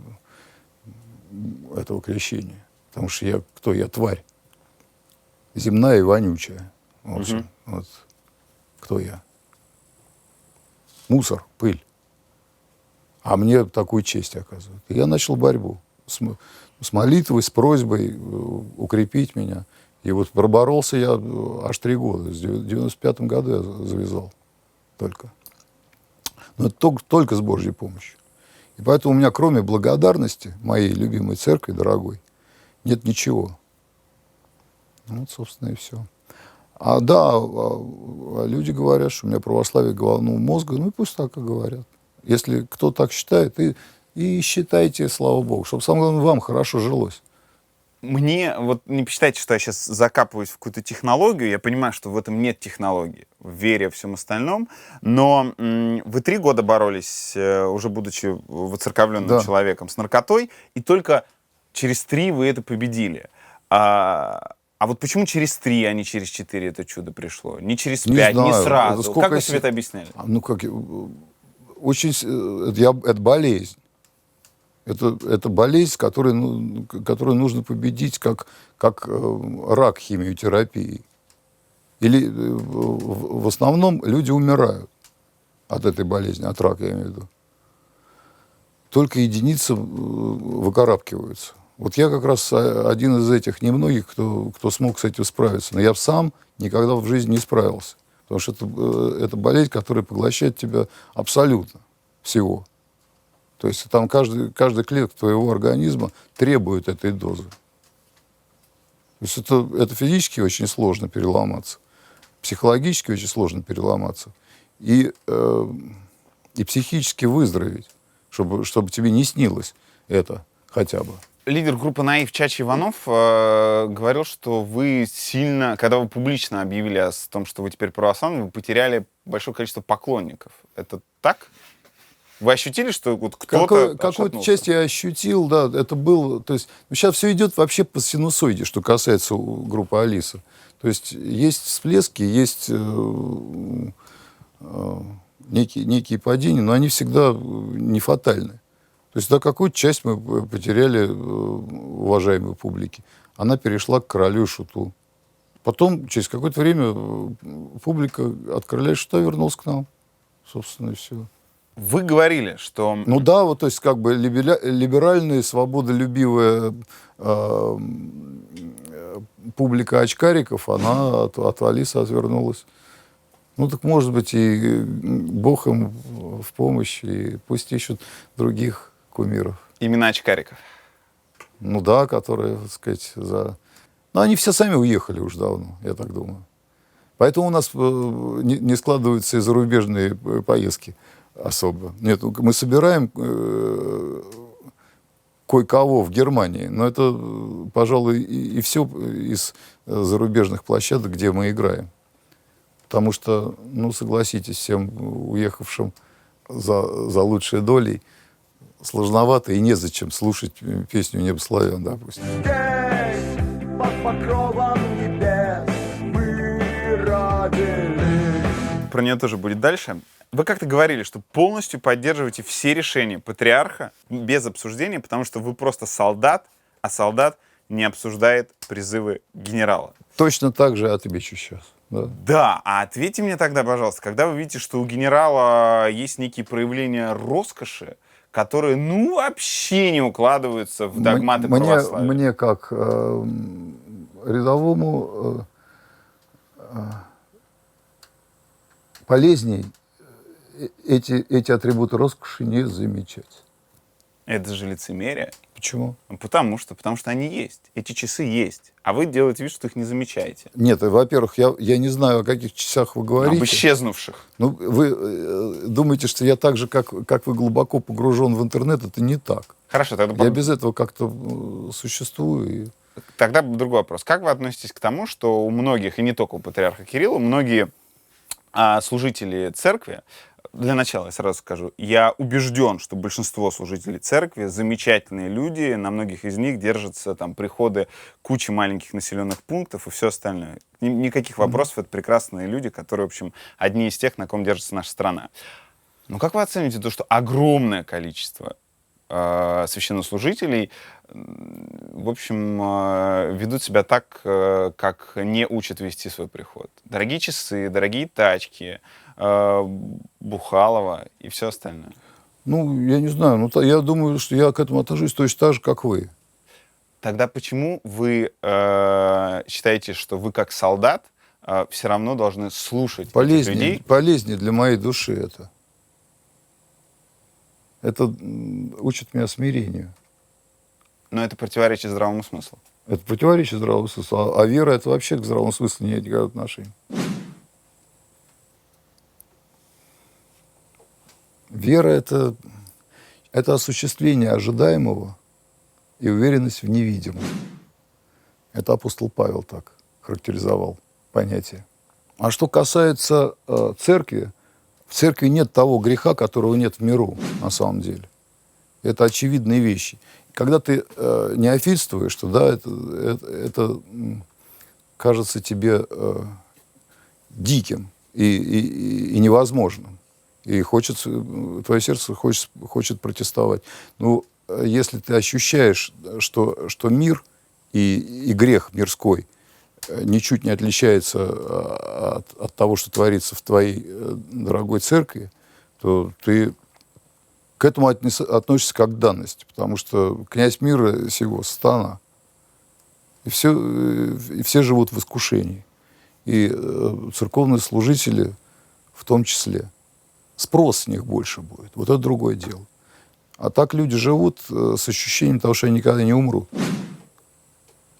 этого крещения. Потому что я тварь. Земная и вонючая. В общем, вот кто я. Мусор, пыль. А мне такую честь оказывают. И я начал борьбу с молитвой, с просьбой укрепить меня. И вот проборолся я аж 3 года. В 95-м году я завязал только. Но это только с Божьей помощью. И поэтому у меня, кроме благодарности моей любимой церкви, дорогой, нет ничего. Ну, вот, собственно, и все. А люди говорят, что у меня православие головного мозга, ну и пусть так и говорят. Если кто так считает, и считайте, слава Богу, чтобы самое главное вам хорошо жилось.
Мне, вот не посчитайте, что я сейчас закапываюсь в какую-то технологию, я понимаю, что в этом нет технологии, в вере, всем остальном, но вы 3 года боролись, уже будучи воцерковленным человеком, с наркотой, и только через 3 вы это победили. А вот почему через 3, а не через 4 это чудо пришло? Не через 5, не сразу. Как вы себе это объясняли?
Ну, это болезнь. Это болезнь, которую нужно победить как рак химиотерапии. Или в основном люди умирают от этой болезни, от рака, я имею в виду. Только единицы выкарабкиваются. Вот я как раз один из этих немногих, кто смог с этим справиться. Но я сам никогда в жизни не справился. Потому что это болезнь, которая поглощает тебя абсолютно всего. То есть там каждая клетка твоего организма требует этой дозы. То есть это физически очень сложно переломаться, психологически очень сложно переломаться, и психически выздороветь, чтобы тебе не снилось это хотя бы.
Лидер группы «Наив» Чача Иванов говорил, что вы сильно, когда вы публично объявили о том, что вы теперь православный, вы потеряли большое количество поклонников. Это так? Вы ощутили, что вот кто-то
Какую-то
отшатнулся?
часть я ощутил, да, это было, то есть, сейчас все идет вообще по синусоиде, что касается группы Алиса. То есть всплески, есть некие падения, но они всегда не фатальны. То есть, да, какую-то часть мы потеряли уважаемой публики. Она перешла к королю и шуту. Потом, через какое-то время, публика от короля и шута вернулась к нам. Собственно, и все.
Вы говорили, что...
Ну да, вот, то есть, как бы либеральная, свободолюбивая публика очкариков, она от Алисы отвернулась. Ну, так, может быть, и Бог им в помощь, и пусть ищут других кумиров.
Имена очкариков.
Ну да, которые, так сказать, за... Ну, они все сами уехали уж давно, я так думаю. Поэтому у нас не складываются и зарубежные поездки особо. Нет, мы собираем кое-кого в Германии, но это, пожалуй, и все из зарубежных площадок, где мы играем. Потому что, ну, согласитесь, всем уехавшим за лучшей долей сложновато и незачем слушать песню «Небо славян», допустим.
Здесь, под покровом небес, мы родились.
Про нее тоже будет дальше. Вы как-то говорили, что полностью поддерживаете все решения патриарха без обсуждения, потому что вы просто солдат, а солдат не обсуждает призывы генерала.
Точно так же отвечу сейчас. Да.
Да, а ответьте мне тогда, пожалуйста, когда вы видите, что у генерала есть некие проявления роскоши, которые, ну, вообще не укладываются в догматы православия.
Мне как рядовому полезней эти атрибуты роскоши не замечать.
Это же лицемерие.
Почему?
Потому что они есть. Эти часы есть. А вы делаете вид, что их не замечаете.
Нет, во-первых, я не знаю, о каких часах вы говорите.
Об исчезнувших.
Ну, вы думаете, что я так же, как вы, глубоко погружен в интернет, это не так.
Хорошо, тогда...
Я без этого как-то существую.
Тогда другой вопрос. Как вы относитесь к тому, что у многих, и не только у патриарха Кирилла, многие служители церкви, для начала я сразу скажу, я убежден, что большинство служителей церкви замечательные люди, на многих из них держатся там приходы кучи маленьких населенных пунктов и все остальное. Никаких вопросов, это прекрасные люди, которые, в общем, одни из тех, на ком держится наша страна. Но как вы оцените то, что огромное количество священнослужителей, в общем, ведут себя так, как не учат вести свой приход? Дорогие часы, дорогие тачки, Бухалова и все остальное.
Ну, я не знаю. Ну, я думаю, что я к этому отношусь точно так же, как вы.
Тогда почему вы считаете, что вы как солдат все равно должны слушать этих людей?
Полезнее для моей души это. Это учит меня смирению.
Но это противоречит здравому смыслу.
Это противоречит здравому смыслу. А вера — это вообще к здравому смыслу не имеет никакого отношения. Вера — это осуществление ожидаемого и уверенность в невидимом. Это апостол Павел так характеризовал понятие. А что касается церкви, в церкви нет того греха, которого нет в миру, на самом деле. Это очевидные вещи. Когда ты неофитствуешь, то да, это кажется тебе диким и невозможным. И твое сердце хочет протестовать. Ну, если ты ощущаешь, что мир и грех мирской ничуть не отличается от того, что творится в твоей дорогой церкви, то ты к этому относишься как к данности, потому что князь мира сего сатана. И все живут в искушении. И церковные служители в том числе. Спрос с них больше будет. Вот это другое дело. А так люди живут с ощущением того, что они никогда не умрут.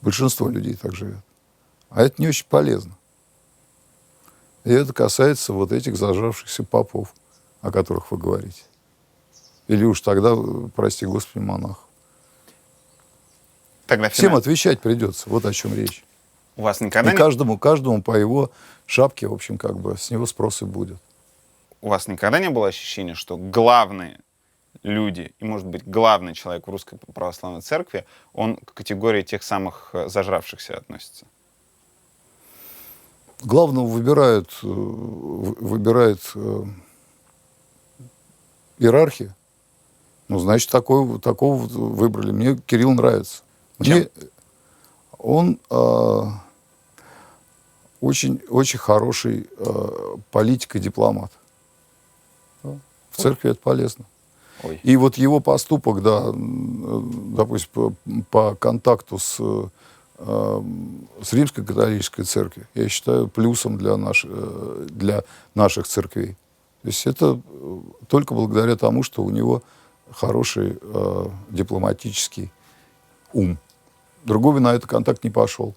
Большинство людей так живет. А это не очень полезно. И это касается вот этих зажравшихся попов, о которых вы говорите. Или уж тогда, прости Господи, монах.
Тогда
Всем отвечать придется. Вот о чем речь.
У вас никогда
И каждому по его шапке, в общем, как бы с него спрос и будет.
у вас никогда не было ощущения, что главные люди, и, может быть, главный человек в Русской Православной Церкви, он к категории тех самых зажравшихся относится?
Главного выбирает иерархия. Ну, значит, такого выбрали. Мне Кирилл нравится. Мне он очень, очень хороший политик и дипломат. В церкви это полезно.
Ой.
И вот его поступок, да, допустим, по контакту с Римской католической церковью, я считаю, плюсом для наших церквей. То есть это только благодаря тому, что у него хороший дипломатический ум. Другой бы на этот контакт не пошел.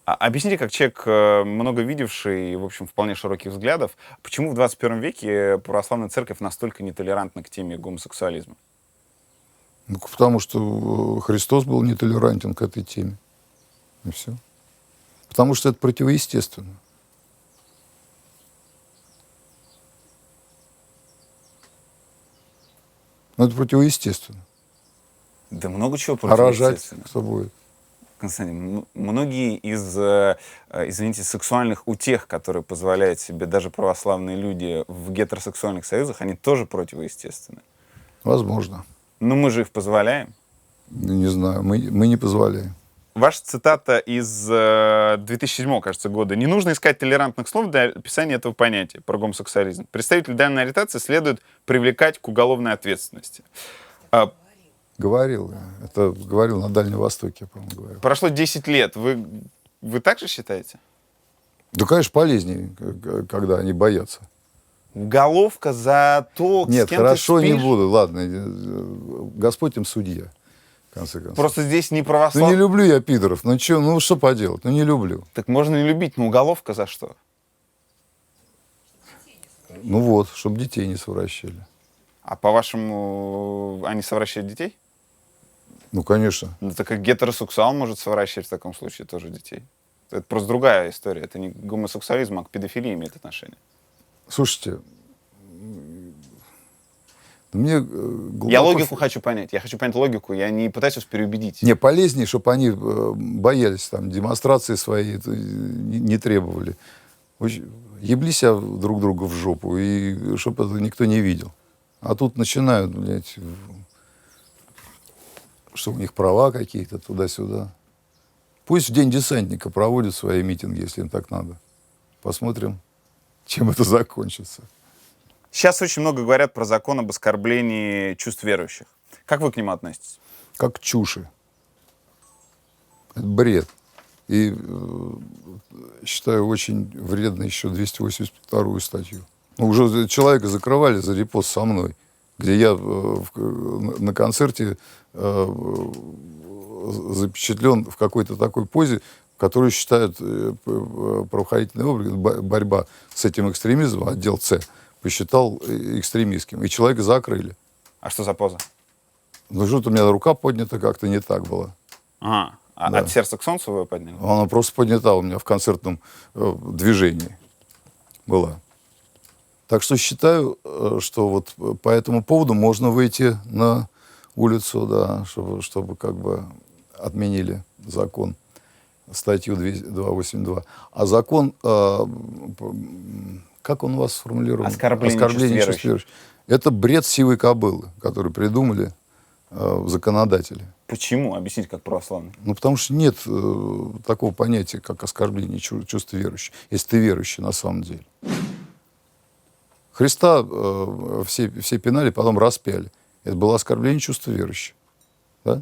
Объясните, как человек, много видевший, в общем, вполне широких взглядов, почему в 21 веке православная церковь настолько нетолерантна к теме гомосексуализма?
Ну, потому что Христос был нетолерантен к этой теме. И все. Потому что это противоестественно. Ну, это противоестественно.
Да много чего
А рожать
противоестественно.
кто будет?
Константин, многие из, извините, сексуальных утех, которые позволяют себе даже православные люди в гетеросексуальных союзах, они тоже противоестественны.
Возможно.
Но мы же их позволяем.
Не знаю, мы не позволяем.
Ваша цитата из 2007, кажется, года. «Не нужно искать толерантных слов для описания этого понятия про гомосексуализм. Представителей данной ориентации следует привлекать к уголовной ответственности».
Говорил. Это говорил на Дальнем Востоке, по-моему, говорил.
Прошло 10 лет. Вы так же считаете?
Да, конечно, полезнее, когда они боятся.
Уголовка за то,
Нет,
с кем
хорошо,
ты
не
спишь?
буду. Ладно, Господь им судья, в конце концов.
Просто здесь не
Ну,
православие.
не люблю я пидоров. Ну, что поделать? Ну, не люблю.
Так можно не любить, но уголовка за что?
Ну вот, чтобы детей не совращали.
А по-вашему, они совращают детей?
Ну, конечно.
Ну, так как гетеросексуал может совращать в таком случае тоже детей. Это просто другая история. Это не к гомосексуализму, а к педофилии имеет отношение.
Слушайте, мне глубоко...
Я логику хочу понять. Я хочу понять логику. Я не пытаюсь вас переубедить.
Не, полезнее, чтобы они боялись, там, демонстрации свои не требовали. Ебли себя друг друга в жопу, и чтобы это никто не видел. А тут начинают, блядь, что у них права какие-то туда-сюда. Пусть в День десантника проводят свои митинги, если им так надо. Посмотрим, чем это закончится.
Сейчас очень много говорят про закон об оскорблении чувств верующих. Как вы к нему относитесь?
Как к чуши. Это бред. И считаю очень вредно еще 282-ю статью. Ну, уже человека закрывали за репост со мной, где я на концерте запечатлен в какой-то такой позе, которую считают правоохранительные органы, борьба с этим экстремизмом, отдел С, посчитал экстремистским. И человека закрыли.
А что за поза?
Ну, что-то у меня рука поднята как-то не так была.
Ага.
Да.
От сердца к солнцу вы подняли?
Она просто поднята у меня в концертном движении была. Так что считаю, что вот по этому поводу можно выйти на улицу, да, чтобы как бы отменили закон, статью 282. А закон, как он у вас сформулирован?
Оскорбление чувств верующих.
Это бред сивой кобылы, который придумали законодатели.
Почему? Объясните, как православный.
Ну, потому что нет такого понятия, как оскорбление чувств верующих, если ты верующий на самом деле. Христа все пинали, потом распяли. Это было оскорбление чувства верующих. Да?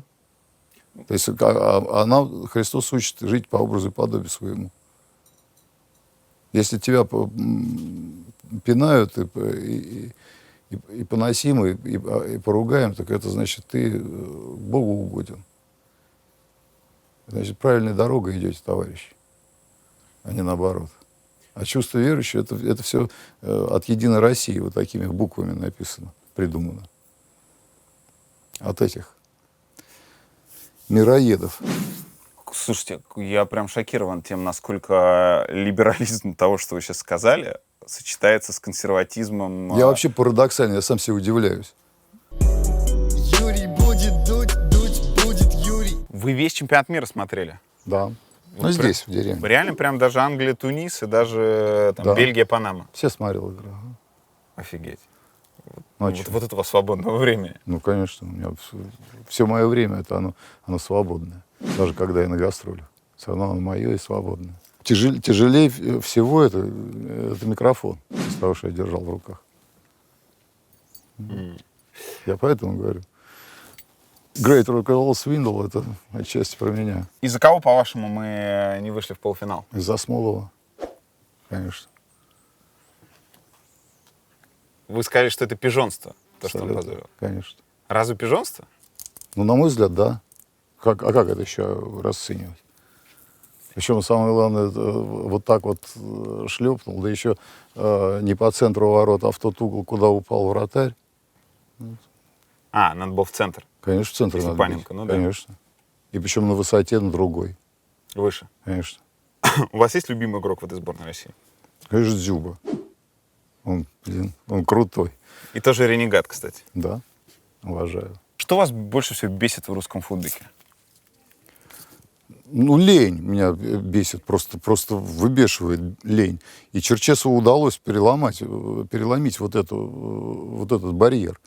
То есть Христос учит жить по образу и подобию своему. Если тебя пинают и поносим, и поругаем, так это значит, ты Богу угоден. Значит, правильной дорогой идете, товарищи, а не наоборот. А чувство верующего, это все от «Единой России» вот такими буквами написано, придумано. От этих мироедов.
Слушайте, я прям шокирован тем, насколько либерализм того, что вы сейчас сказали, сочетается с консерватизмом.
Я вообще парадоксально, я сам себе удивляюсь.
Юрий будет дуть, дуть будет Юрий.
Вы весь чемпионат мира смотрели?
Да. Ну,
Вот
здесь, в деревне.
Реально прям даже Англия, Тунис и даже там,
Да.
Бельгия, Панама.
Все смотрел игру.
Офигеть.
Ну, а
Вот,
чё?
вот этого свободного времени.
Ну, конечно, у меня все мое время это оно свободное. Даже когда я на гастролях. Все равно оно мое и свободное. Тяжелее всего это микрофон, из того, что я держал в руках. Я поэтому говорю. Great Rock and Roll Swindle — это отчасти про меня.
Из-за кого, по-вашему, мы не вышли в полуфинал?
Из-за Смолова, конечно.
Вы сказали, что это пижонство, то, что он
Абсолютно,
позволил.
конечно.
Разве пижонство?
Ну, на мой взгляд, да. А как это еще расценивать? Причем самое главное, это вот так вот шлепнул, да еще не по центру ворот, а в тот угол, куда упал вратарь.
А, надо было в центр,
Конечно, в центр
Если
надо
Паненко,
бить.
ну да.
Конечно. И причем на высоте, на другой.
выше.
Конечно.
У вас есть любимый игрок в этой сборной России?
Конечно, Дзюба. Он крутой.
И тоже ренегат, кстати.
Да, уважаю.
Что вас больше всего бесит в русском футболе?
Ну, лень меня бесит, просто выбешивает лень. И Черчесову удалось переломить вот этот барьер.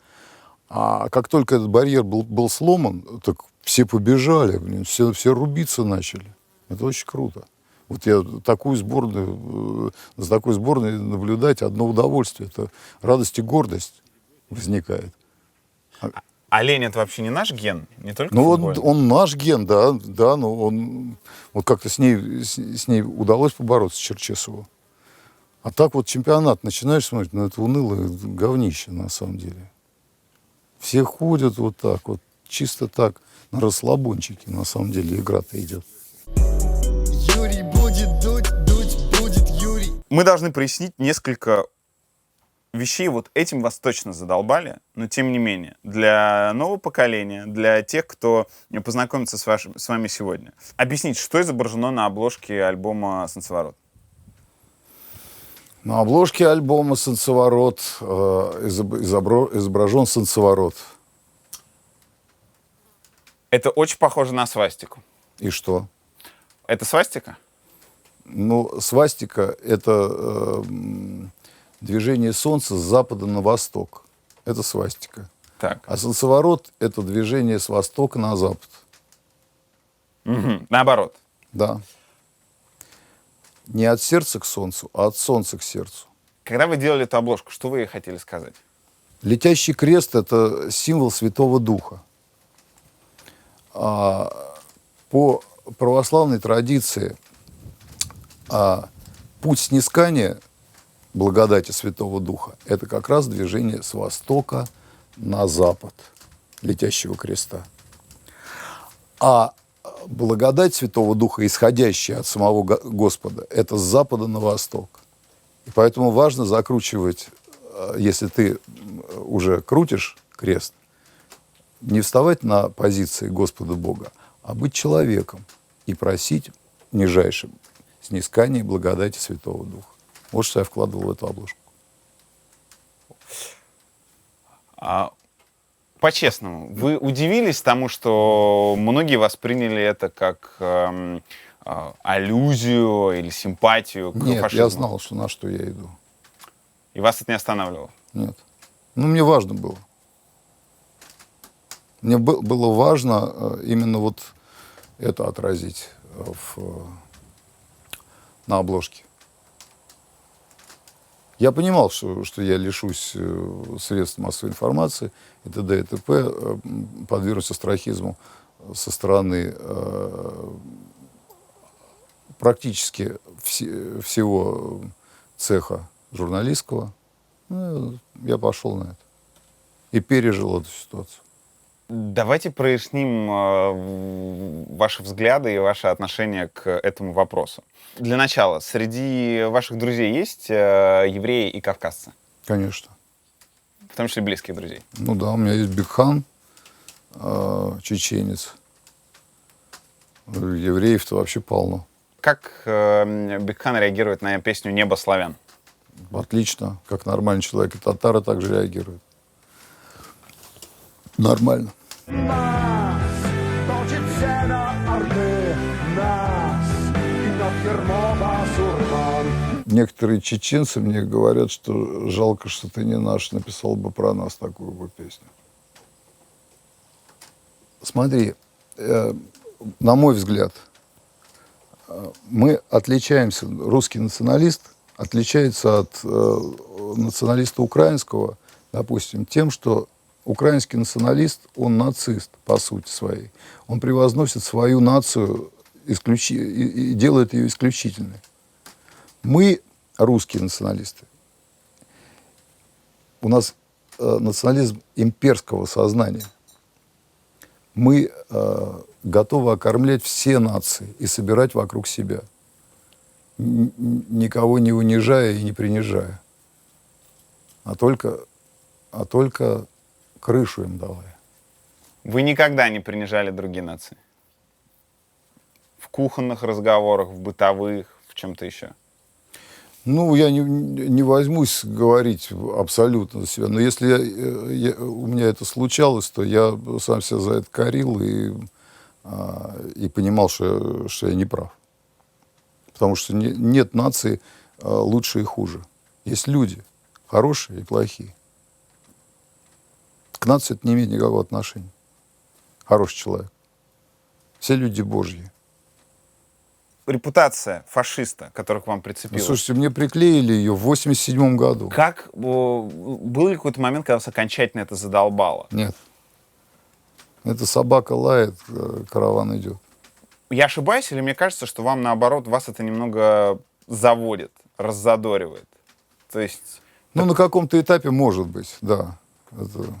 А как только этот барьер был сломан, так все побежали, блин, все рубиться начали. Это очень круто. Вот я за такой сборной наблюдать одно удовольствие. Это радость и гордость возникает.
А лень — это вообще не наш ген? Не только
Ну,
футбольный?
он наш ген, да, но он вот как-то с ней удалось побороться, Черчесову. А так вот чемпионат начинаешь смотреть, ну, это унылое говнище на самом деле. Все ходят вот так вот, чисто так, на расслабончике, на самом деле игра-то идет.
Юрий будет дуть, дуть будет Юрий.
Мы должны прояснить несколько вещей. Вот этим вас точно задолбали, но тем не менее, для нового поколения, для тех, кто познакомится с вами сегодня. Объясните, что изображено на обложке альбома «Солнцеворот»?
На обложке альбома «Солнцеворот» изображен солнцеворот.
Это очень похоже на свастику.
И что?
Это свастика?
Ну, свастика — это движение солнца с запада на восток. Это свастика.
Так.
А солнцеворот — это движение с востока на запад.
Мгм. Наоборот.
Да. Не от сердца к солнцу, а от солнца к сердцу.
Когда вы делали эту обложку, что вы хотели сказать?
Летящий крест — это символ Святого Духа. По православной традиции путь снискания благодати Святого Духа — это как раз движение с востока на запад летящего креста. А благодать Святого Духа, исходящая от самого Господа, это с запада на восток. И поэтому важно закручивать, если ты уже крутишь крест, не вставать на позиции Господа Бога, а быть человеком и просить нижайшим снискания и благодати Святого Духа. Вот что я вкладывал в эту обложку.
По-честному, вы удивились тому, что многие восприняли это как аллюзию или симпатию к
Нет,
фашизму?
я знал, на что я иду.
И вас это не останавливало?
Нет. Ну, мне важно было. Мне было важно именно вот это отразить на обложке. Я понимал, что я лишусь средств массовой информации, и т.д. и т.п., подвергнусь острахизму со стороны практически всего цеха журналистского. Ну, я пошел на это и пережил эту ситуацию.
Давайте проясним ваши взгляды и ваше отношение к этому вопросу. Для начала, среди ваших друзей есть евреи и кавказцы?
Конечно.
В том числе близких друзей?
Ну да, у меня есть Бекхан, чеченец. Евреев-то вообще полно.
Как Бекхан реагирует на песню «Небо славян»?
Отлично, как нормальный человек. И татары также реагируют. Нормально. Некоторые чеченцы мне говорят, что жалко, что ты не наш, написал бы про нас такую бы песню. Смотри, на мой взгляд, мы отличаемся, русский националист отличается от националиста украинского, допустим, тем, что украинский националист, он нацист по сути своей. Он превозносит свою нацию и делает ее исключительной. Мы, русские националисты, у нас национализм имперского сознания. Мы готовы окормлять все нации и собирать вокруг себя, никого не унижая и не принижая, а только крышу им давая.
Вы никогда не принижали другие нации? В кухонных разговорах, в бытовых, в чем-то еще?
Ну, я не возьмусь говорить абсолютно за себя, но если у меня это случалось, то я сам себя за это корил и понимал, что я не прав. Потому что нет нации лучше и хуже. Есть люди хорошие и плохие. К нации это не имеет никакого отношения. Хороший человек. Все люди Божьи.
Репутация фашиста, которая к вам
Ну,
прицепилась.
слушайте, мне приклеили ее в 87 году.
Как был ли какой-то момент, когда вас окончательно это задолбало?
Нет. Это собака лает, караван идет.
Я ошибаюсь, или мне кажется, что вам, наоборот, вас это немного заводит, раззадоривает? То есть...
Ну, на каком-то этапе, может быть, да. Это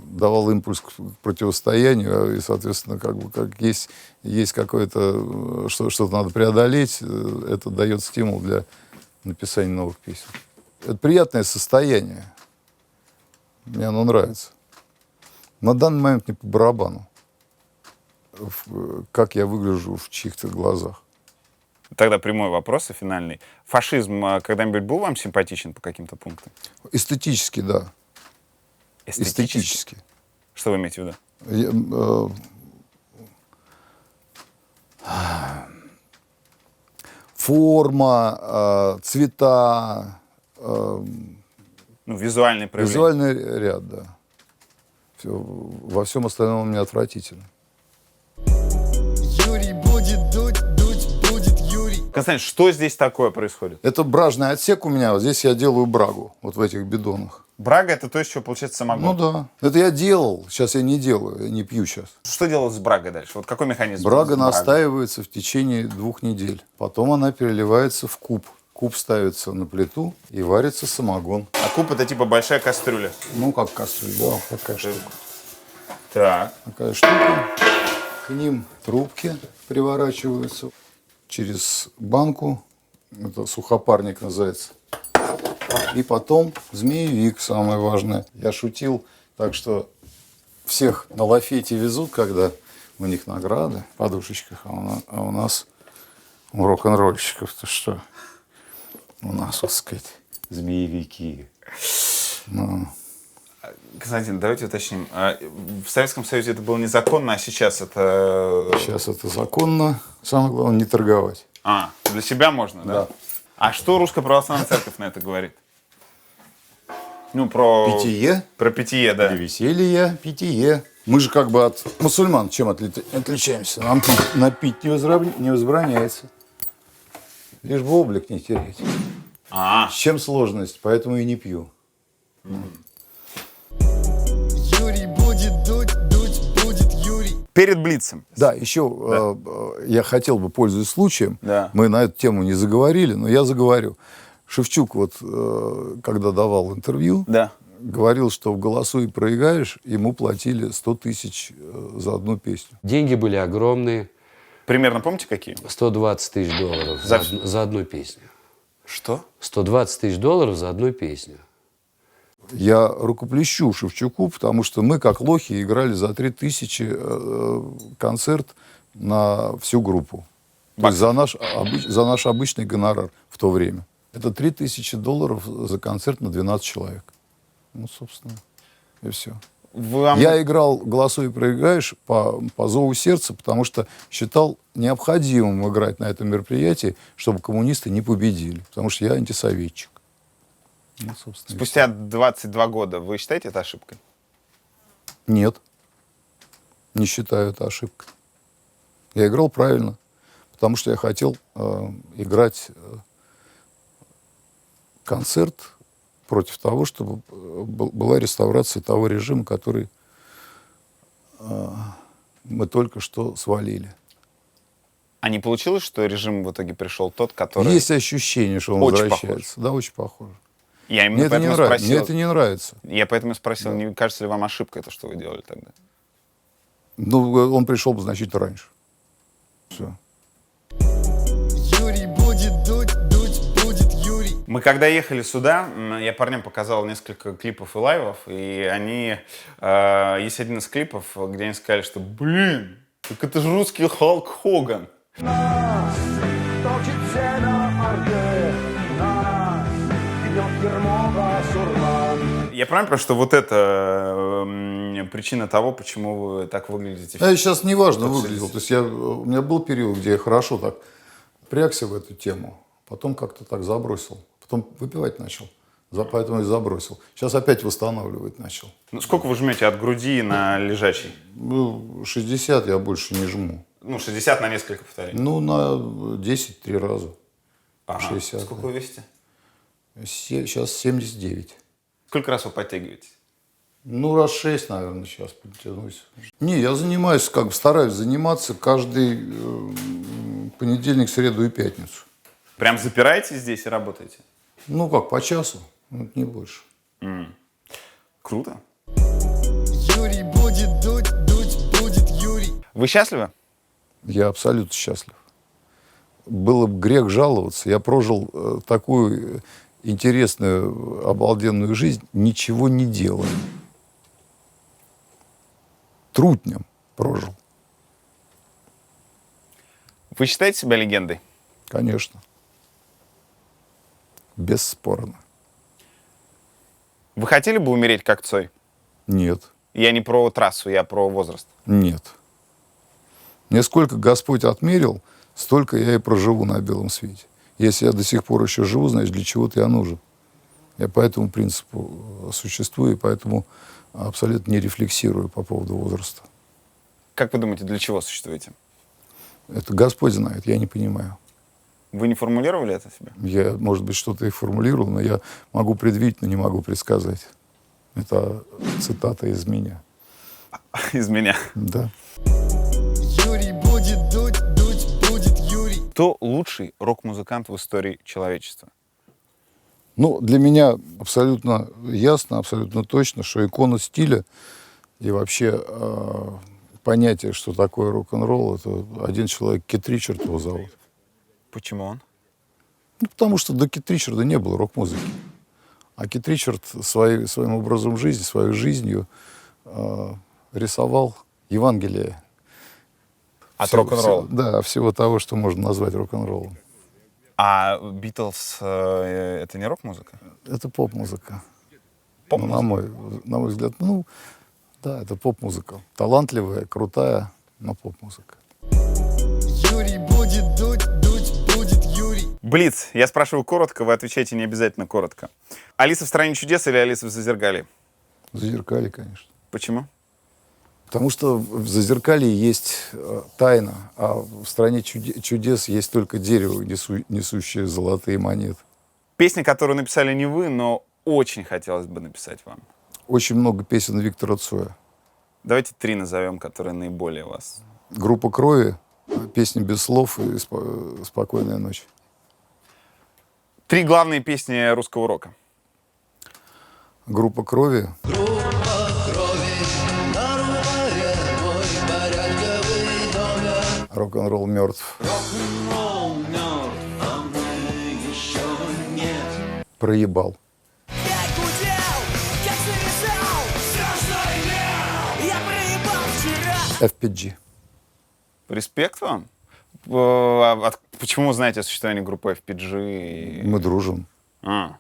давал импульс к противостоянию, и, соответственно, как есть какое-то, что-то надо преодолеть, это дает стимул для написания новых песен. Это приятное состояние. Мне оно нравится. На данный момент мне по барабану, как я выгляжу в чьих-то глазах.
Тогда прямой вопрос и финальный. Фашизм когда-нибудь был вам симпатичен по каким-то пунктам?
Эстетически, да. Эстетически.
Что вы имеете в виду?
Форма, цвета,
Ну, визуальный проявление.
визуальный ряд, да. Все, во всем остальном он мне отвратительно.
Юрий будет дуть, дуть будет Юрий.
Константин, что здесь такое происходит?
Это бражный отсек у меня, вот здесь я делаю брагу, вот в этих бидонах.
Брага — это то, из чего получается
Ну
самогон.
да, это я делал, сейчас я не делаю, я не пью сейчас.
Что делать с брагой дальше? Вот какой механизм?
Брага
с брагой?
настаивается в течение 2 недель. Потом она переливается в куб. Куб ставится на плиту и варится самогон.
А куб — это типа большая кастрюля.
Ну, как кастрюля, да, такая штука.
Так.
Такая штука. К ним трубки приворачиваются через банку. Это сухопарник называется. И потом змеевик, самое важное. Я шутил, так что всех на лафете везут, когда у них награды в подушечках, а у нас у рок-н-ролльщиков-то что? У нас, так сказать,
Змеевики.
ну,
Константин, давайте уточним. В Советском Союзе это было незаконно, а сейчас это...
сейчас это законно. Самое главное, не торговать.
Для себя можно, да?
Да.
А что Русская Православная Церковь на это говорит? Ну, про...
Питье.
Про питье, да.
Для веселья, питье. Мы же как бы от мусульман чем отличаемся? Нам напить не возбраняется. Лишь бы облик не терять. С чем сложность? Поэтому и не пью.
Юрий будет дуть, дуть будет Юрий.
Перед Блицем.
Да, еще я хотел бы, пользуясь случаем,
Да.
мы на эту тему не заговорили, но я заговорю. Шевчук, вот, когда давал интервью,
Да.
говорил, что в «Голосуй» проиграешь, ему платили 100 тысяч за одну песню.
Деньги были огромные.
Примерно помните, какие?
120 тысяч долларов за одну песню.
Что?
120 тысяч долларов за одну песню.
Я рукоплещу Шевчуку, потому что мы, как лохи, играли за 3000 концерт на всю группу. То есть за наш обычный гонорар в то время. Это $3000 за концерт на 12 человек. Ну, собственно, и все. Я играл «Голосуй и проиграешь» по зову сердца, потому что считал необходимым играть на этом мероприятии, чтобы коммунисты не победили. Потому что я антисоветчик. Ну, собственно,
Спустя 22 года вы считаете это ошибкой?
Нет. Не считаю это ошибкой. Я играл правильно, потому что я хотел играть концерт против того, чтобы была реставрация того режима, который мы только что свалили.
А не получилось, что режим в итоге пришел тот, который...
Есть ощущение, что он
очень
возвращается.
похож.
Да, очень похоже.
Я
Мне
именно
это, не
поэтому
нравится.
спросил.
Мне это не нравится.
Я поэтому спросил, не кажется ли вам ошибкой то, что вы делали тогда?
Ну, он пришел бы значительно раньше. Все.
Юрий будет дуть, дуть будет Юрий.
Мы когда ехали сюда, я парням показал несколько клипов и лайвов, и они... есть один из клипов, где они сказали, что, блин, так это же русский Халк Хоган. Я правильно понимаю, что вот это причина того, почему вы так выглядите?
Я сейчас неважно выглядел. То есть у меня был период, где я хорошо так впрягся в эту тему, потом как-то так забросил. Потом выпивать начал, поэтому и забросил. Сейчас опять восстанавливать начал.
Ну, сколько вы жмете от груди на лежачий?
Ну, 60 я больше не жму.
Ну, 60 на несколько повторений.
Ну, на 10 3 раза.
Ага.
60.
Сколько вы весите?
Сейчас 79.
Сколько раз вы подтягиваетесь?
Ну, раз 6, наверное, сейчас подтянусь. Не, я занимаюсь, стараюсь заниматься каждый понедельник, среду и пятницу.
Прям запираетесь здесь и работаете?
Ну, по часу, не больше.
Круто.
Юрий будет дуть, дуть будет Юрий.
Вы счастливы?
Я абсолютно счастлив. Было бы грех жаловаться. Я прожил такую интересную, обалденную жизнь, ничего не делая. Трутнем прожил.
Вы считаете себя легендой?
Конечно. Бесспорно.
Вы хотели бы умереть как Цой?
Нет.
Я не про трассу, я про возраст.
Нет. Мне сколько Господь отмерил, столько я и проживу на белом свете. Если я до сих пор еще живу, значит, для чего-то я нужен. Я по этому принципу существую, и поэтому абсолютно не рефлексирую по поводу возраста.
Как вы думаете, для чего существуете?
Это Господь знает, я не понимаю.
Вы не формулировали это себе?
Я, может быть, что-то и формулировал, но я могу предвидеть, но не могу предсказать. Это цитата из меня.
Из меня.
Да.
Юрий будет дуть, дуть будет Юрий.
Кто лучший рок-музыкант в истории человечества?
Ну, для меня абсолютно ясно, абсолютно точно, что икона стиля и вообще понятие, что такое рок-н-ролл, это один человек, Кит Ричард его зовут.
Почему он?
Ну, потому что до Кит Ричарда не было рок-музыки. А Кит Ричард своим образом жизни, своей жизнью рисовал Евангелие.
От рок-н-ролла?
Да, всего того, что можно назвать рок-н-роллом.
А Битлз это не рок-музыка?
Это поп-музыка.
Поп-музыка?
Ну, на мой взгляд, да, это поп-музыка. Талантливая, крутая, но поп-музыка.
Юрий будет дуть, дуть будет Юрий.
Блиц. Я спрашиваю коротко, вы отвечаете не обязательно коротко. Алиса в «Стране чудес» или Алиса в «Зазеркалье»?
Зазеркалье, конечно.
Почему?
Потому что в «Зазеркалье» есть тайна, а в «Стране чудес» есть только дерево, несущее золотые монеты.
Песня, которую написали не вы, но очень хотелось бы написать вам.
Очень много песен Виктора Цоя.
Давайте 3 назовем, которые наиболее вас...
Группа «Крови», песни без слов и «Спокойная ночь».
3 главные песни русского рока.
Группа «Крови». Рок-н-ролл мертв. Проебал.
Я гудел, как завязал, все, что имел, я проебал вчера.
FPG.
Респект вам. Почему знаете о существовании группы FPG?
Мы дружим.
А,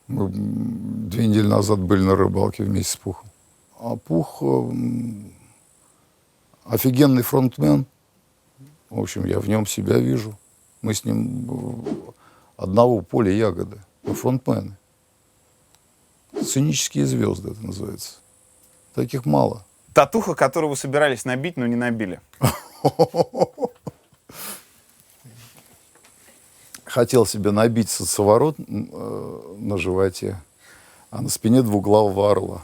Мы 2 недели назад были на рыбалке вместе с Пухом. А Пух офигенный фронтмен. В общем, я в нем себя вижу. Мы с ним одного поля ягоды. Мы фронтмены. Сценические звезды это называется. Таких мало.
татуха, которую вы собирались набить, но не набили.
Хотел себе набить соцоворот на животе, а на спине двуглавого орла.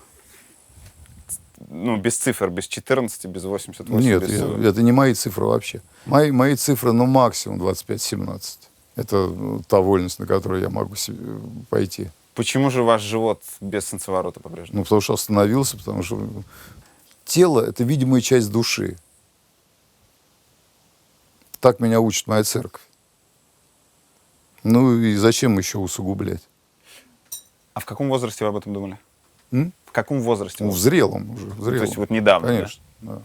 Ну, без цифр, без 14, без 88.
Нет,
без...
это не мои цифры вообще. Мои цифры, ну, максимум 25-17. Это та вольность, на которую я могу себе пойти.
Почему же ваш живот без солнцеворота по-прежнему?
Ну, потому что остановился, потому что тело — это видимая часть души. Так меня учит моя церковь. Ну и зачем еще усугублять?
А в каком возрасте вы об этом думали?
М?
В каком возрасте?
Ну, в зрелом уже. В зрелом.
То есть вот недавно,
Конечно. Да?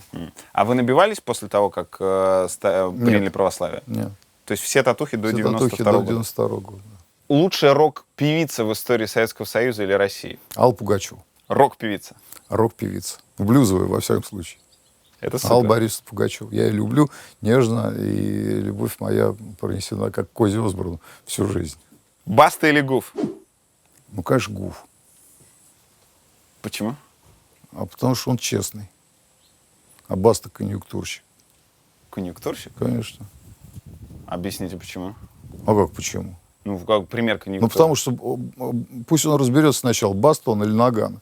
А вы набивались после того, как приняли православие?
Нет.
То есть все татухи до
Все
92
татухи
года?
до 92 года.
Лучшая рок-певица в истории Советского Союза или России?
Алла Пугачева.
Рок-певица.
Рок-певица. Блюзовая, во всяком случае.
Это супер.
Алла Борисовна Пугачева. Я ее люблю нежно, и любовь моя пронесена, как Кози Осборн, всю жизнь.
Баста или Гуф?
Ну, конечно, Гуф.
Почему?
А потому что он честный. А Баста конъюнктурщик.
Конъюнктурщик?
Конечно.
Объясните, почему?
А как почему?
Ну, как пример конъюнктуры.
Ну, потому что пусть он разберется сначала, Баста он или Наган.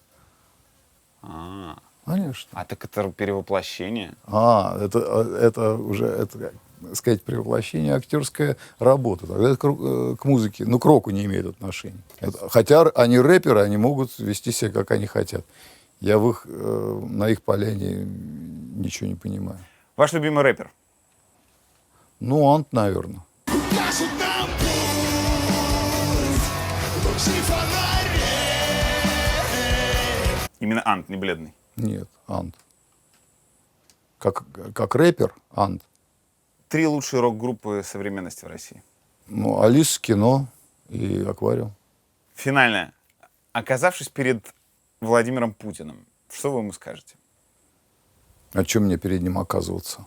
Конечно.
А так это перевоплощение.
Это уже, это, как сказать, превоплощение, актерская работа. Тогда это к музыке, ну, к року не имеет отношения. Хотя они рэперы, они могут вести себя, как они хотят. Я на их поляне ничего не понимаю.
Ваш любимый рэпер?
Ну, Ант, наверное.
Покажут нам путь, лучи фонарей.
Именно Ант, не бледный.
Нет, Ант. Как рэпер, Ант.
3 лучшие рок-группы современности в России.
Ну, Алис, Кино и Аквариум.
Финальное. Оказавшись перед Владимиром Путиным, что вы ему скажете?
О чем мне перед ним оказываться?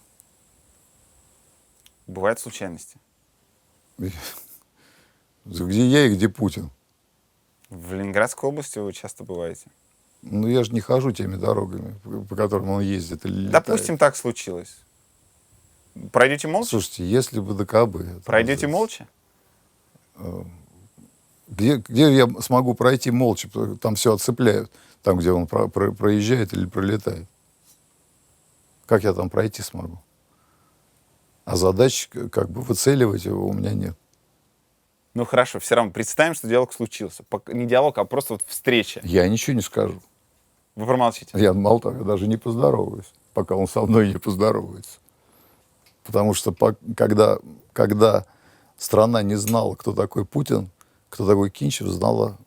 Бывают случайности.
Где я и где Путин?
В Ленинградской области вы часто бываете.
Ну, я же не хожу теми дорогами, по которым он ездит или летает.
Допустим, так случилось. Пройдете молча?
Слушайте, если бы ДКБ...
Пройдете молча?
Где я смогу пройти молча? Там все отцепляют. Там, где он проезжает или пролетает. Как я там пройти смогу? А задач как бы выцеливать его у меня нет.
Ну хорошо, все равно представим, что диалог случился. Не диалог, а просто вот встреча.
Я ничего не скажу.
Вы промолчите.
Я мало того, я даже не поздороваюсь, пока он со мной не поздоровается. Потому что когда страна не знала, кто такой Путин, кто такой Кинчев, знала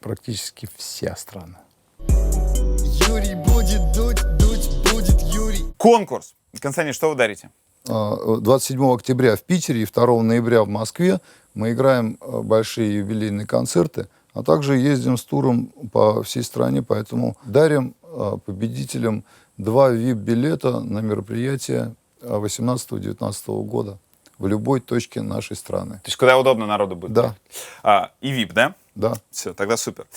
практически вся страна.
Юрий будет дуть, дуть будет Юрий.
Конкурс. Константин, что вы дарите?
27 октября в Питере и 2 ноября в Москве мы играем большие юбилейные концерты, а также ездим с туром по всей стране, поэтому дарим победителям 2 VIP-билета на мероприятие 18-19 года в любой точке нашей страны.
То есть куда удобно народу будет?
Да,
И VIP, да?
да.
Все, тогда супер.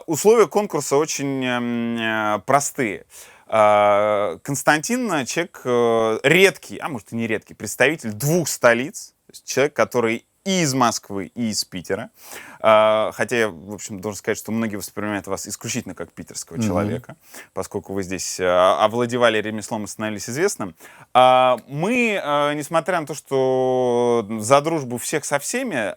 Условия конкурса очень простые. Константин человек редкий, а может и не редкий, представитель 2 столиц. То есть человек, который и из Москвы, и из Питера. Хотя я, в общем, должен сказать, что многие воспринимают вас исключительно как питерского человека, поскольку вы здесь овладевали ремеслом и становились известным. Мы, несмотря на то, что за дружбу всех со всеми,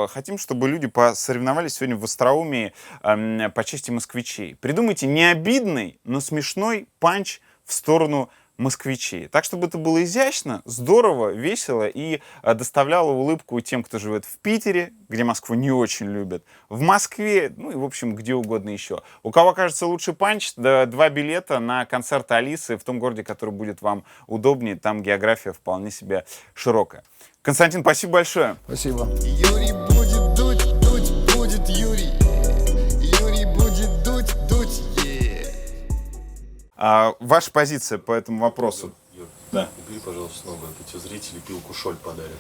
хотим, чтобы люди посоревновались сегодня в остроумии по чести москвичей. Придумайте не обидный, но смешной панч в сторону москвичей. Так, чтобы это было изящно, здорово, весело и доставляло улыбку тем, кто живет в Питере, где Москву не очень любят, в Москве, ну и, в общем, где угодно еще. У кого кажется лучше панч, 2 билета на концерт Алисы в том городе, который будет вам удобнее, там география вполне себе широкая. Константин, спасибо большое.
Спасибо.
Юрий будет дуть, дуть будет Юрий. Юрий будет дуть, дуть,
Ваша позиция по этому вопросу?
Юр,
Да.
убери, пожалуйста, снова, это тебе зрители пилку Шоль подарят.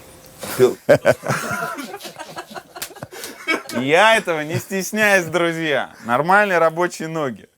Я этого не стесняюсь, друзья. Нормальные рабочие ноги.